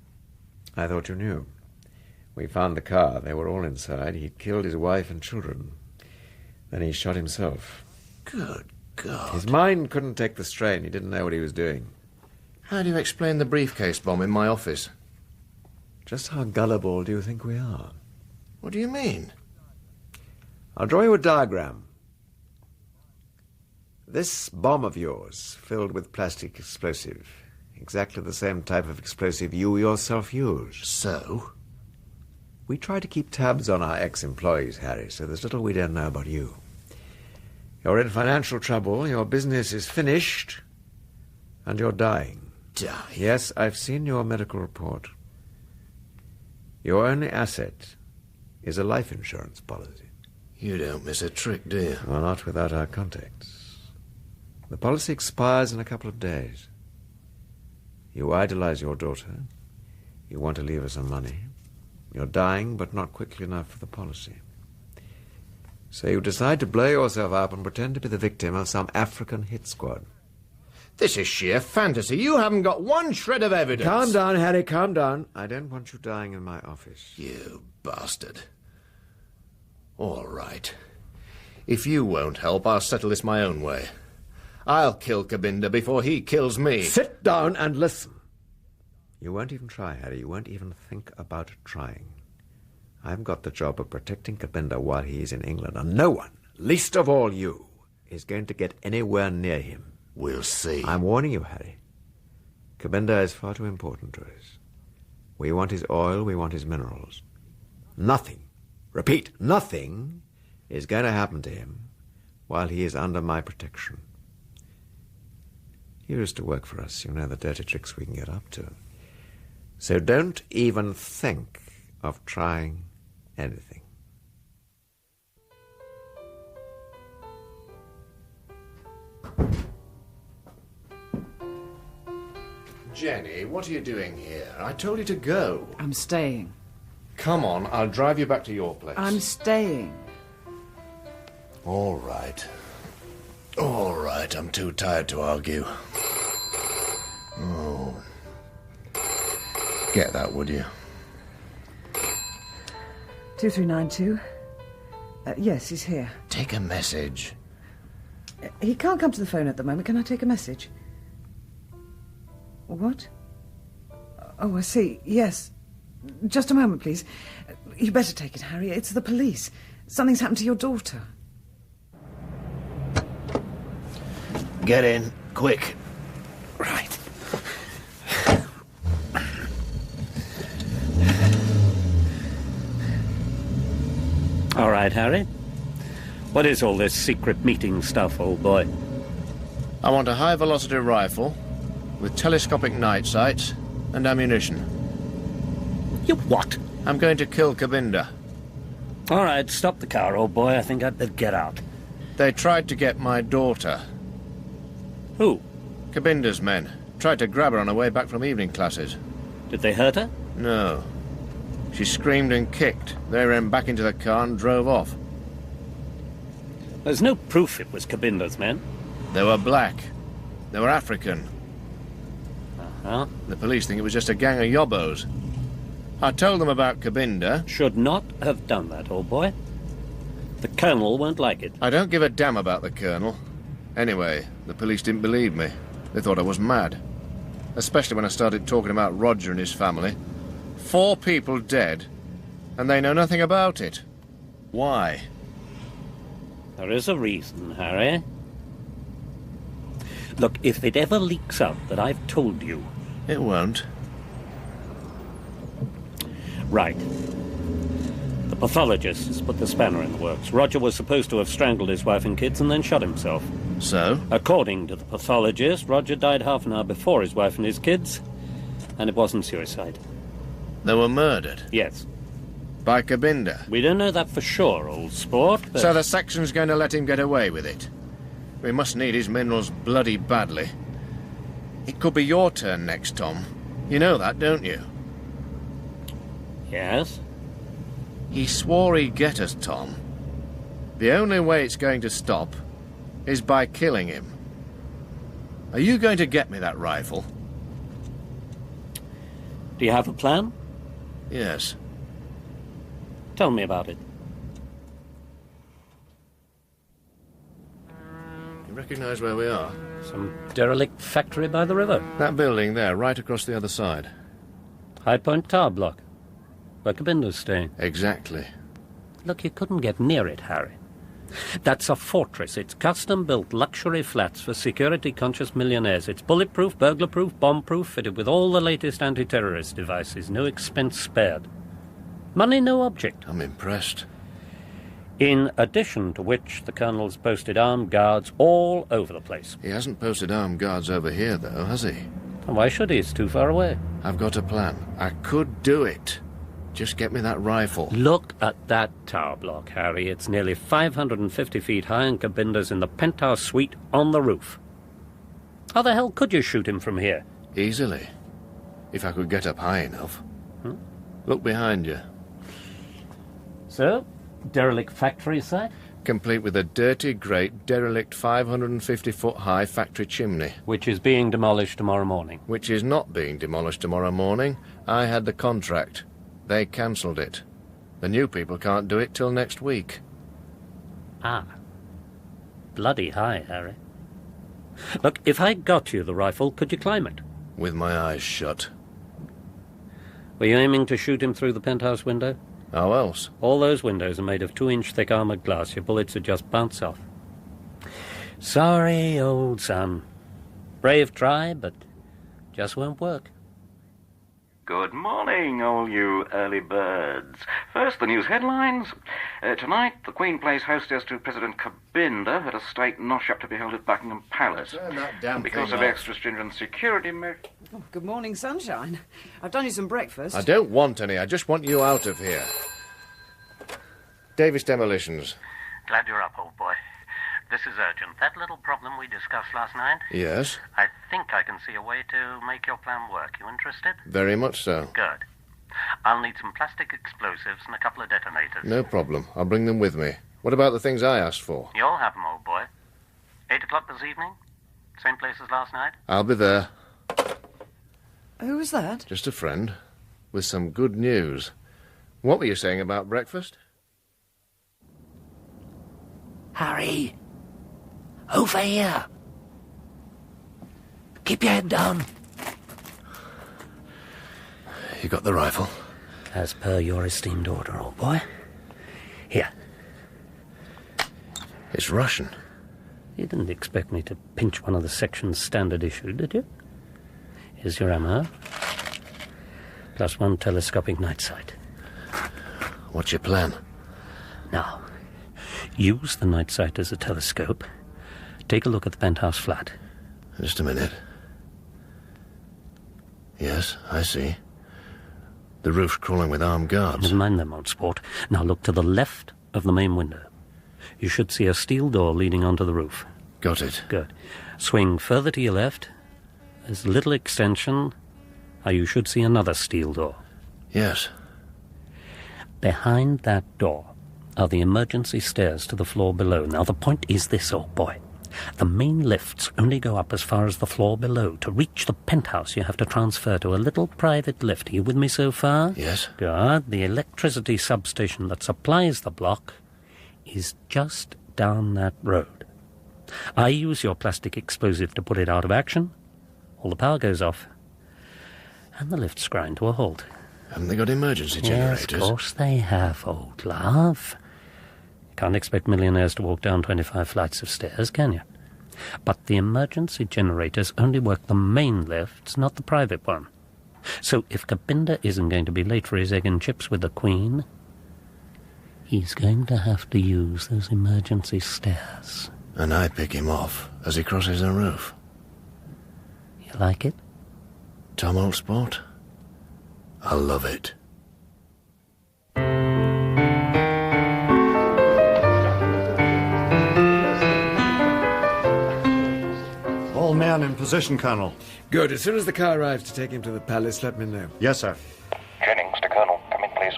[SPEAKER 11] I thought you knew. We found the car. They were all inside. He'd killed his wife and children. Then he shot himself.
[SPEAKER 1] Good God.
[SPEAKER 11] His mind couldn't take the strain. He didn't know what he was doing.
[SPEAKER 1] How do you explain the briefcase bomb in my office?
[SPEAKER 11] Just how gullible do you think we are?
[SPEAKER 1] What do you mean?
[SPEAKER 11] I'll draw you a diagram. This bomb of yours, filled with plastic explosive, exactly the same type of explosive you yourself use.
[SPEAKER 1] So?
[SPEAKER 11] We try to keep tabs on our ex-employees, Harry, so there's little we don't know about you. You're in financial trouble, your business is finished, and you're dying.
[SPEAKER 1] Die?
[SPEAKER 11] Yes, I've seen your medical report. Your only asset is a life insurance policy.
[SPEAKER 1] You don't miss a trick, do you?
[SPEAKER 11] Well, not without our contacts. The policy expires in a couple of days. You idolize your daughter. You want to leave her some money. You're dying, but not quickly enough for the policy. So you decide to blow yourself up and pretend to be the victim of some African hit squad.
[SPEAKER 1] This is sheer fantasy. You haven't got one shred of evidence.
[SPEAKER 11] Calm down, Harry, calm down. I don't want you dying in my office.
[SPEAKER 1] You bastard. All right. If you won't help, I'll settle this my own way. I'll kill Kabinda before he kills me.
[SPEAKER 11] Sit down and listen. You won't even try, Harry. You won't even think about trying. I've got the job of protecting Kabinda while he is in England, and no one, least of all you, is going to get anywhere near him.
[SPEAKER 1] We'll see.
[SPEAKER 11] I'm warning you, Harry. Kabinda is far too important to us. We want his oil, we want his minerals. Nothing, repeat, nothing is going to happen to him while he is under my protection. You used to work for us. You know the dirty tricks we can get up to. So don't even think of trying anything.
[SPEAKER 1] Jenny, what are you doing here? I told you to go.
[SPEAKER 3] I'm staying.
[SPEAKER 1] Come on, I'll drive you back to your place.
[SPEAKER 3] I'm staying.
[SPEAKER 1] All right. All right, I'm too tired to argue. Oh. Get that, would you?
[SPEAKER 3] 2392. Yes, he's here.
[SPEAKER 1] Take a message.
[SPEAKER 3] He can't come to the phone at the moment. Can I take a message? What? Oh, I see. Yes. Just a moment, please. You better take it, Harry. It's the police. Something's happened to your daughter.
[SPEAKER 1] Get in, quick. Right.
[SPEAKER 9] All right, Harry. What is all this secret meeting stuff, old boy?
[SPEAKER 1] I want a high-velocity rifle with telescopic night sights and ammunition.
[SPEAKER 9] You what?
[SPEAKER 1] I'm going to kill Cabinda.
[SPEAKER 9] All right, stop the car, old boy. I think I'd better get out.
[SPEAKER 1] They tried to get my daughter.
[SPEAKER 9] Who?
[SPEAKER 1] Cabinda's men. Tried to grab her on her way back from evening classes.
[SPEAKER 9] Did they hurt her?
[SPEAKER 1] No. She screamed and kicked. They ran back into the car and drove off.
[SPEAKER 9] There's no proof it was Cabinda's men.
[SPEAKER 1] They were black. They were African.
[SPEAKER 9] Uh-huh.
[SPEAKER 1] The police think it was just a gang of yobbos. I told them about Cabinda.
[SPEAKER 9] Should not have done that, old boy. The Colonel won't like it.
[SPEAKER 1] I don't give a damn about the Colonel. Anyway, the police didn't believe me. They thought I was mad. Especially when I started talking about Roger and his family. 4 people dead, and they know nothing about it. Why?
[SPEAKER 9] There is a reason, Harry. Look, if it ever leaks out that I've told you...
[SPEAKER 1] It won't.
[SPEAKER 9] Right. The pathologists put the spanner in the works. Roger was supposed to have strangled his wife and kids and then shot himself.
[SPEAKER 1] So?
[SPEAKER 9] According to the pathologist, Roger died half an hour before his wife and his kids, and it wasn't suicide.
[SPEAKER 1] They were murdered?
[SPEAKER 9] Yes.
[SPEAKER 1] By Cabinda?
[SPEAKER 9] We don't know that for sure, old sport, but...
[SPEAKER 1] So the section's going to let him get away with it? We must need his minerals bloody badly. It could be your turn next, Tom. You know that, don't you?
[SPEAKER 9] Yes?
[SPEAKER 1] He swore he'd get us, Tom. The only way it's going to stop is by killing him. Are you going to get me that rifle?
[SPEAKER 9] Do you have a plan?
[SPEAKER 1] Yes.
[SPEAKER 9] Tell me about it.
[SPEAKER 1] You recognize where we are?
[SPEAKER 9] Some derelict factory by the river.
[SPEAKER 1] That building there, right across the other side.
[SPEAKER 9] High Point Tower Block, where Cabinda's staying.
[SPEAKER 1] Exactly.
[SPEAKER 9] Look, you couldn't get near it, Harry. That's a fortress. It's custom-built luxury flats for security-conscious millionaires. It's bulletproof, burglar-proof, bomb-proof, fitted with all the latest anti-terrorist devices. No expense spared. Money no object.
[SPEAKER 1] I'm impressed.
[SPEAKER 9] In addition to which, the Colonel's posted armed guards all over the place.
[SPEAKER 1] He hasn't posted armed guards over here, though, has he?
[SPEAKER 9] And why should he? It's too far away.
[SPEAKER 1] I've got a plan. I could do it. Just get me that rifle.
[SPEAKER 9] Look at that tower block, Harry. It's nearly 550 feet high, and Cabinda's in the penthouse suite on the roof. How the hell could you shoot him from here?
[SPEAKER 1] Easily. If I could get up high enough. Look behind you.
[SPEAKER 9] So, derelict factory site?
[SPEAKER 1] Complete with a dirty, great, derelict 550-foot-high factory chimney.
[SPEAKER 9] Which is being demolished tomorrow morning.
[SPEAKER 1] Which is not being demolished tomorrow morning. I had the contract. They cancelled it. The new people can't do it till next week.
[SPEAKER 9] Ah. Bloody high, Harry. Look, if I got you the rifle, could you climb it?
[SPEAKER 1] With my eyes shut.
[SPEAKER 9] Were you aiming to shoot him through the penthouse window?
[SPEAKER 1] How else?
[SPEAKER 9] All those windows are made of 2-inch thick armoured glass. Your bullets would just bounce off. Sorry, old son. Brave try, but just won't work.
[SPEAKER 8] Good morning, all you early birds. First, the news headlines. Tonight, the Queen plays hostess to President Cabinda at a state nosh-up to be held at Buckingham Palace.
[SPEAKER 1] Turn that damn
[SPEAKER 8] because
[SPEAKER 1] thing
[SPEAKER 8] of
[SPEAKER 1] off.
[SPEAKER 8] extra stringent security measures.
[SPEAKER 3] Oh, good morning, sunshine. I've done you some breakfast.
[SPEAKER 1] I don't want any. I just want you out of here. Davies Demolitions.
[SPEAKER 12] Glad you're up, old boy.
[SPEAKER 9] This is urgent. That little problem we discussed last night?
[SPEAKER 1] Yes?
[SPEAKER 9] I think I can see a way to make your plan work. You interested?
[SPEAKER 1] Very much so.
[SPEAKER 9] Good. I'll need some plastic explosives and a couple of detonators.
[SPEAKER 1] No problem. I'll bring them with me. What about the things I asked for?
[SPEAKER 9] You'll have them, old boy. 8 o'clock this evening? Same place as last night?
[SPEAKER 1] I'll be there.
[SPEAKER 3] Who was that?
[SPEAKER 1] Just a friend. With some good news. What were you saying about breakfast?
[SPEAKER 6] Harry! Over here! Keep your head down.
[SPEAKER 1] You got the rifle?
[SPEAKER 9] As per your esteemed order, old boy. Here.
[SPEAKER 1] It's Russian.
[SPEAKER 9] You didn't expect me to pinch one of the section's standard issue, did you? Here's your ammo. Plus 1 telescopic night sight.
[SPEAKER 1] What's your plan?
[SPEAKER 9] Now, use the night sight as a telescope. Take a look at the penthouse flat.
[SPEAKER 1] Just a minute. Yes, I see. The roof's crawling with armed guards.
[SPEAKER 9] Never mind them, old sport. Now look to the left of the main window. You should see a steel door leading onto the roof.
[SPEAKER 1] Got it.
[SPEAKER 9] Good. Swing further to your left. There's a little extension. Now you should see another steel door.
[SPEAKER 1] Yes.
[SPEAKER 9] Behind that door are the emergency stairs to the floor below. Now the point is this, old boy. The main lifts only go up as far as the floor below. To reach the penthouse, you have to transfer to a little private lift. Are you with me so far?
[SPEAKER 1] Yes.
[SPEAKER 9] Good. The electricity substation that supplies the block is just down that road. I use your plastic explosive to put it out of action. All the power goes off, and the lifts grind to a halt.
[SPEAKER 1] Haven't they got emergency generators?
[SPEAKER 9] Yes, of course they have, old love. You can't expect millionaires to walk down 25 flights of stairs, can you? But the emergency generators only work the main lifts, not the private one. So if Kabinda isn't going to be late for his egg and chips with the Queen, he's going to have to use those emergency stairs.
[SPEAKER 1] And I pick him off as he crosses the roof.
[SPEAKER 9] You like it?
[SPEAKER 1] Tom, old sport? I love it.
[SPEAKER 2] All men in position, Colonel.
[SPEAKER 11] Good. As soon as the car arrives to take him to the palace, let me know.
[SPEAKER 2] Yes, sir.
[SPEAKER 8] Jennings to Colonel. Come in, please.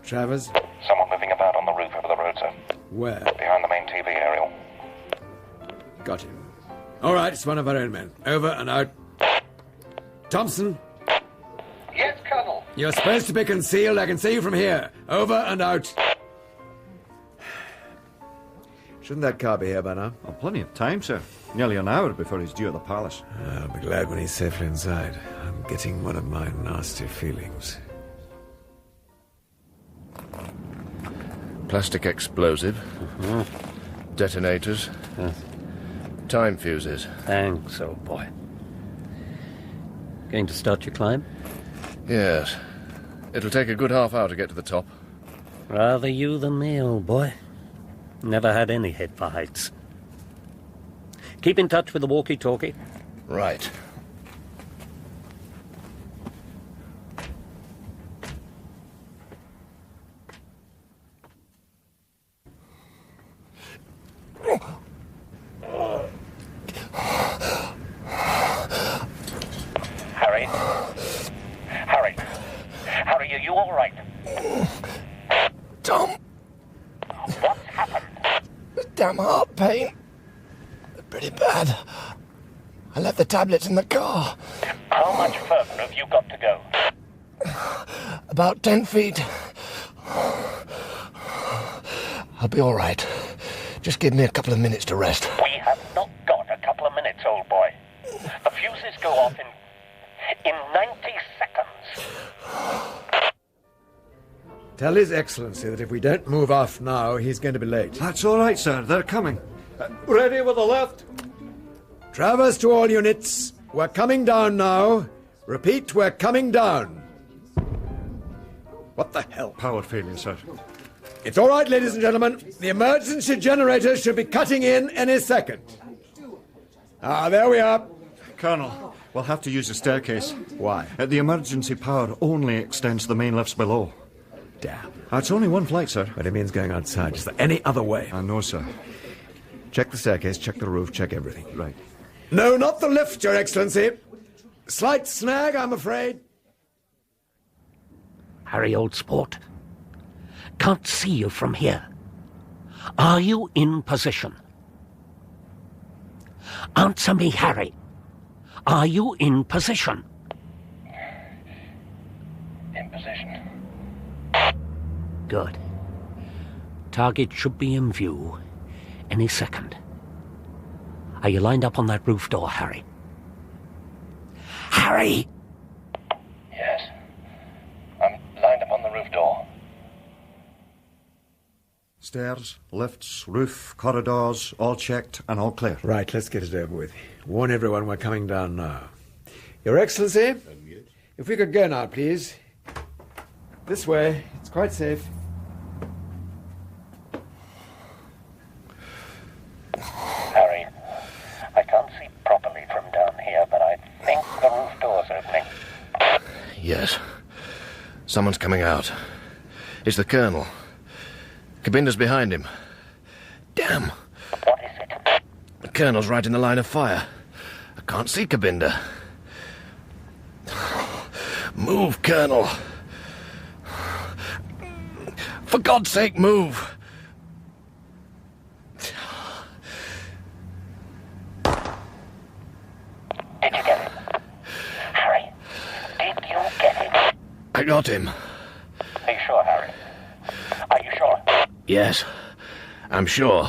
[SPEAKER 11] Travers?
[SPEAKER 8] Someone moving about on the roof over the road, sir.
[SPEAKER 11] Where?
[SPEAKER 8] Behind the main TV aerial.
[SPEAKER 11] Got him. All right, it's one of our own men. Over and out. Thompson?
[SPEAKER 8] Yes, Colonel.
[SPEAKER 11] You're supposed to be concealed. I can see you from here. Over and out. Shouldn't that car be here by now?
[SPEAKER 2] Oh, plenty of time, sir. Nearly an hour before he's due at the palace.
[SPEAKER 11] I'll be glad when he's safely inside. I'm getting one of my nasty feelings.
[SPEAKER 1] Plastic explosive. Detonators. Time fuses.
[SPEAKER 9] Thanks, old boy. Going to start your climb?
[SPEAKER 1] Yes. It'll take a good half hour to get to the top.
[SPEAKER 9] Rather you than me, old boy. Never had any head for heights. Keep in touch with the walkie-talkie.
[SPEAKER 1] Right.
[SPEAKER 8] Harry? Harry? Harry, are you all right?
[SPEAKER 12] Tom,
[SPEAKER 8] What's happened?
[SPEAKER 12] damn heart pain. Pretty bad. I left the tablets in the car.
[SPEAKER 8] How much further have you got to go?
[SPEAKER 12] About 10 feet. I'll be all right. Just give me a couple of minutes to rest.
[SPEAKER 8] We have not got a couple of minutes, old boy. The fuses go off in 90 seconds.
[SPEAKER 11] Tell His Excellency that if we don't move off now, he's going to be late.
[SPEAKER 2] That's all right, sir. They're coming. Ready with the left.
[SPEAKER 11] Travers to all units. We're coming down now. Repeat, we're coming down. What the hell?
[SPEAKER 2] Power failure, sir.
[SPEAKER 11] It's all right, ladies and gentlemen. The emergency generator should be cutting in any second. Ah, there we are.
[SPEAKER 2] Colonel, we'll have to use the staircase.
[SPEAKER 11] Why?
[SPEAKER 2] The emergency power only extends to the main lifts below.
[SPEAKER 11] Damn.
[SPEAKER 2] It's only one flight, sir.
[SPEAKER 11] But it means going outside. Is there any other way?
[SPEAKER 2] No, sir.
[SPEAKER 11] Check the staircase, check the roof, check everything.
[SPEAKER 2] Right.
[SPEAKER 11] No, not the lift, Your Excellency. Slight snag, I'm afraid.
[SPEAKER 13] Harry, old sport. Can't see you from here. Are you in position? Answer me, Harry. Are you in position?
[SPEAKER 8] In position.
[SPEAKER 13] Good. Target should be in view any second. Are you lined up on that roof door, Harry? Harry!
[SPEAKER 8] Yes. I'm lined up on the roof door.
[SPEAKER 2] Stairs, lifts, roof, corridors, all checked and all clear.
[SPEAKER 11] Right, let's get it over with. Warn everyone we're coming down now. Your Excellency, if we could go now, please. This way. It's quite safe.
[SPEAKER 8] Harry, I can't see properly from down here, but I think the roof door's opening.
[SPEAKER 1] Yes. Someone's coming out. It's the Colonel. Cabinda's behind him. Damn.
[SPEAKER 8] What is it?
[SPEAKER 1] The Colonel's right in the line of fire. I can't see Cabinda. Move, Colonel. For God's sake, move.
[SPEAKER 8] Did you get it? Harry, did you get it?
[SPEAKER 1] I got him.
[SPEAKER 8] Are you sure, Harry? Are you sure?
[SPEAKER 1] Yes, I'm sure.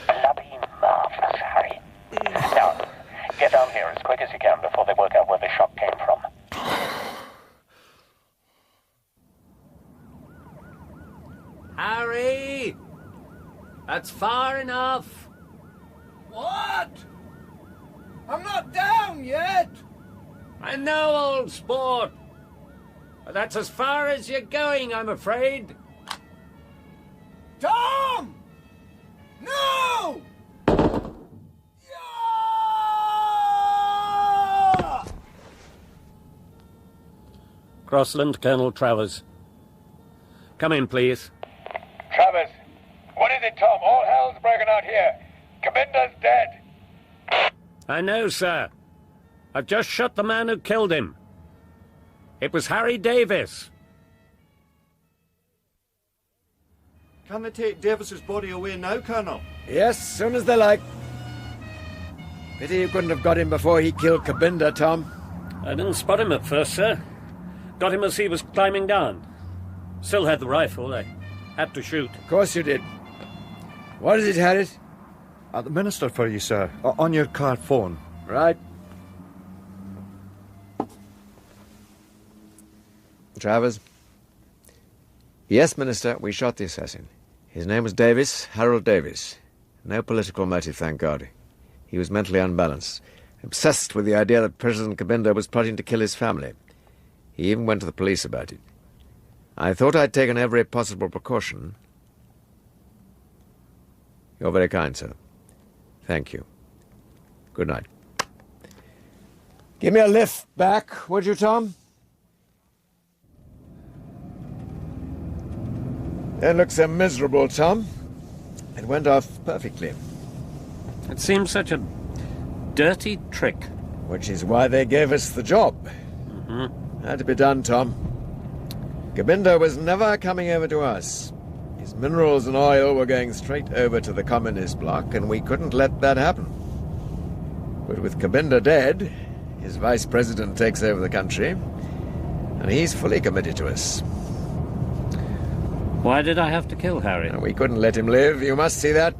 [SPEAKER 8] Bloody marvellous, Harry. Now, get down here as quick as you can before they work out where the shot came from.
[SPEAKER 13] Harry! That's far enough.
[SPEAKER 12] What? I'm not down yet.
[SPEAKER 13] I know, old sport. But that's as far as you're going, I'm afraid.
[SPEAKER 12] Tom! No! Yeah!
[SPEAKER 9] Crossland, Colonel Travers. Come in, please.
[SPEAKER 14] Travers, what is it, Tom? All hell's broken out here. Cabinda's dead.
[SPEAKER 9] I know, sir. I've just shot the man who killed him. It was Harry Davies.
[SPEAKER 2] Can they take Davis's body away now, Colonel?
[SPEAKER 11] Yes, soon as they like. Pity you couldn't have got him before he killed Cabinda, Tom.
[SPEAKER 9] I didn't spot him at first, sir. Got him as he was climbing down. Still had the rifle. I had to shoot.
[SPEAKER 11] Of course you did. What is it, Harris?
[SPEAKER 2] The Minister for you, sir. On your car phone.
[SPEAKER 11] Right. Travers. Yes, Minister, we shot the assassin. His name was Davies, Harold Davies. No political motive, thank God. He was mentally unbalanced, obsessed with the idea that President Cabinda was plotting to kill his family. He even went to the police about it. I thought I'd taken every possible precaution. You're very kind, sir. Thank you. Good night. Give me a lift back, would you, Tom? Don't look so miserable, Tom. It went off perfectly.
[SPEAKER 9] It seems such a dirty trick.
[SPEAKER 11] Which is why they gave us the job.
[SPEAKER 9] Mm-hmm.
[SPEAKER 11] Had to be done, Tom. Cabinda was never coming over to us. His minerals and oil were going straight over to the communist bloc, and we couldn't let that happen. But with Cabinda dead, his vice president takes over the country, and he's fully committed to us.
[SPEAKER 9] Why did I have to kill Harry?
[SPEAKER 11] We couldn't let him live, you must see that.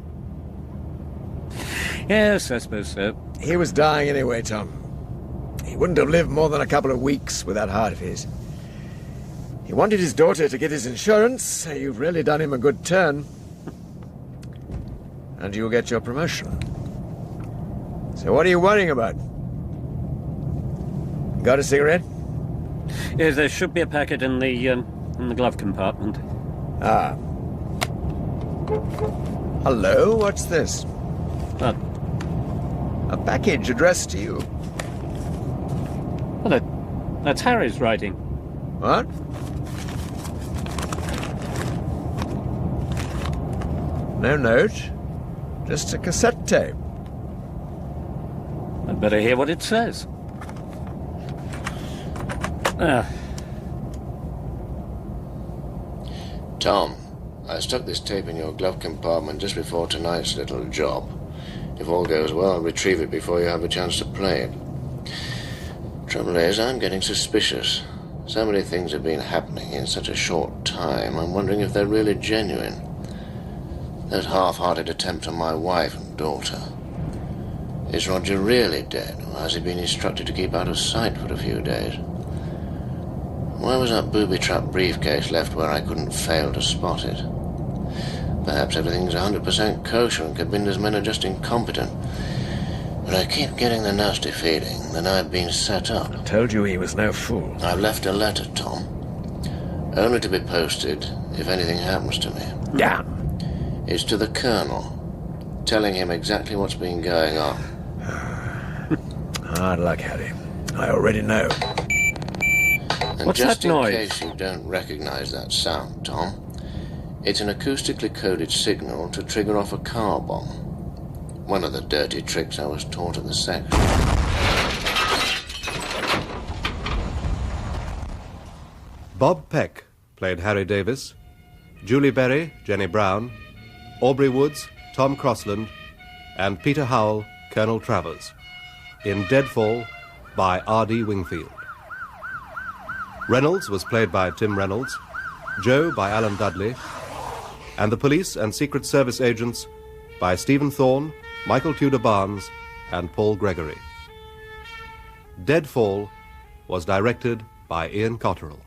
[SPEAKER 9] Yes, I suppose so.
[SPEAKER 11] He was dying anyway, Tom. He wouldn't have lived more than a couple of weeks with that heart of his. He wanted his daughter to get his insurance, so you've really done him a good turn. And you'll get your promotion. So what are you worrying about? Got a cigarette?
[SPEAKER 9] Yes, there should be a packet in the glove compartment.
[SPEAKER 11] Ah. Hello, what's this?
[SPEAKER 9] What?
[SPEAKER 11] A package addressed to you.
[SPEAKER 9] Well, that's Harry's writing.
[SPEAKER 11] What? No note.
[SPEAKER 15] Just a cassette tape.
[SPEAKER 9] I'd better hear what it says.
[SPEAKER 1] Tom, I stuck this tape in your glove compartment just before tonight's little job. If all goes well, I'll retrieve it before you have a chance to play it. Trouble is, I'm getting suspicious. So many things have been happening in such a short time, I'm wondering if they're really genuine. That half-hearted attempt on my wife and daughter. Is Roger really dead, or has he been instructed to keep out of sight for a few days? Why was that booby-trapped briefcase left where I couldn't fail to spot it? Perhaps everything's 100% kosher and Cabinda's men are just incompetent. But I keep getting the nasty feeling that I've been set up.
[SPEAKER 15] I told you he was no fool.
[SPEAKER 1] I've left a letter, Tom. Only to be posted if anything happens to me.
[SPEAKER 15] Damn.
[SPEAKER 1] It's to the Colonel, telling him exactly what's been going on.
[SPEAKER 15] Hard luck, Harry. I already know.
[SPEAKER 1] And
[SPEAKER 9] What's
[SPEAKER 1] just
[SPEAKER 9] that
[SPEAKER 1] in
[SPEAKER 9] noise?
[SPEAKER 1] case you don't recognize that sound, Tom, it's an acoustically coded signal to trigger off a car bomb. One of the dirty tricks I was taught at the section.
[SPEAKER 2] Bob Peck played Harry Davies, Julie Berry, Jenny Brown, Aubrey Woods, Tom Crossland, and Peter Howell, Colonel Travers, in Deadfall by R D Wingfield. Reynolds was played by Tim Reynolds, Joe by Alan Dudley, and the police and Secret Service agents by Stephen Thorne, Michael Tudor Barnes, and Paul Gregory. Deadfall was directed by Ian Cotterell.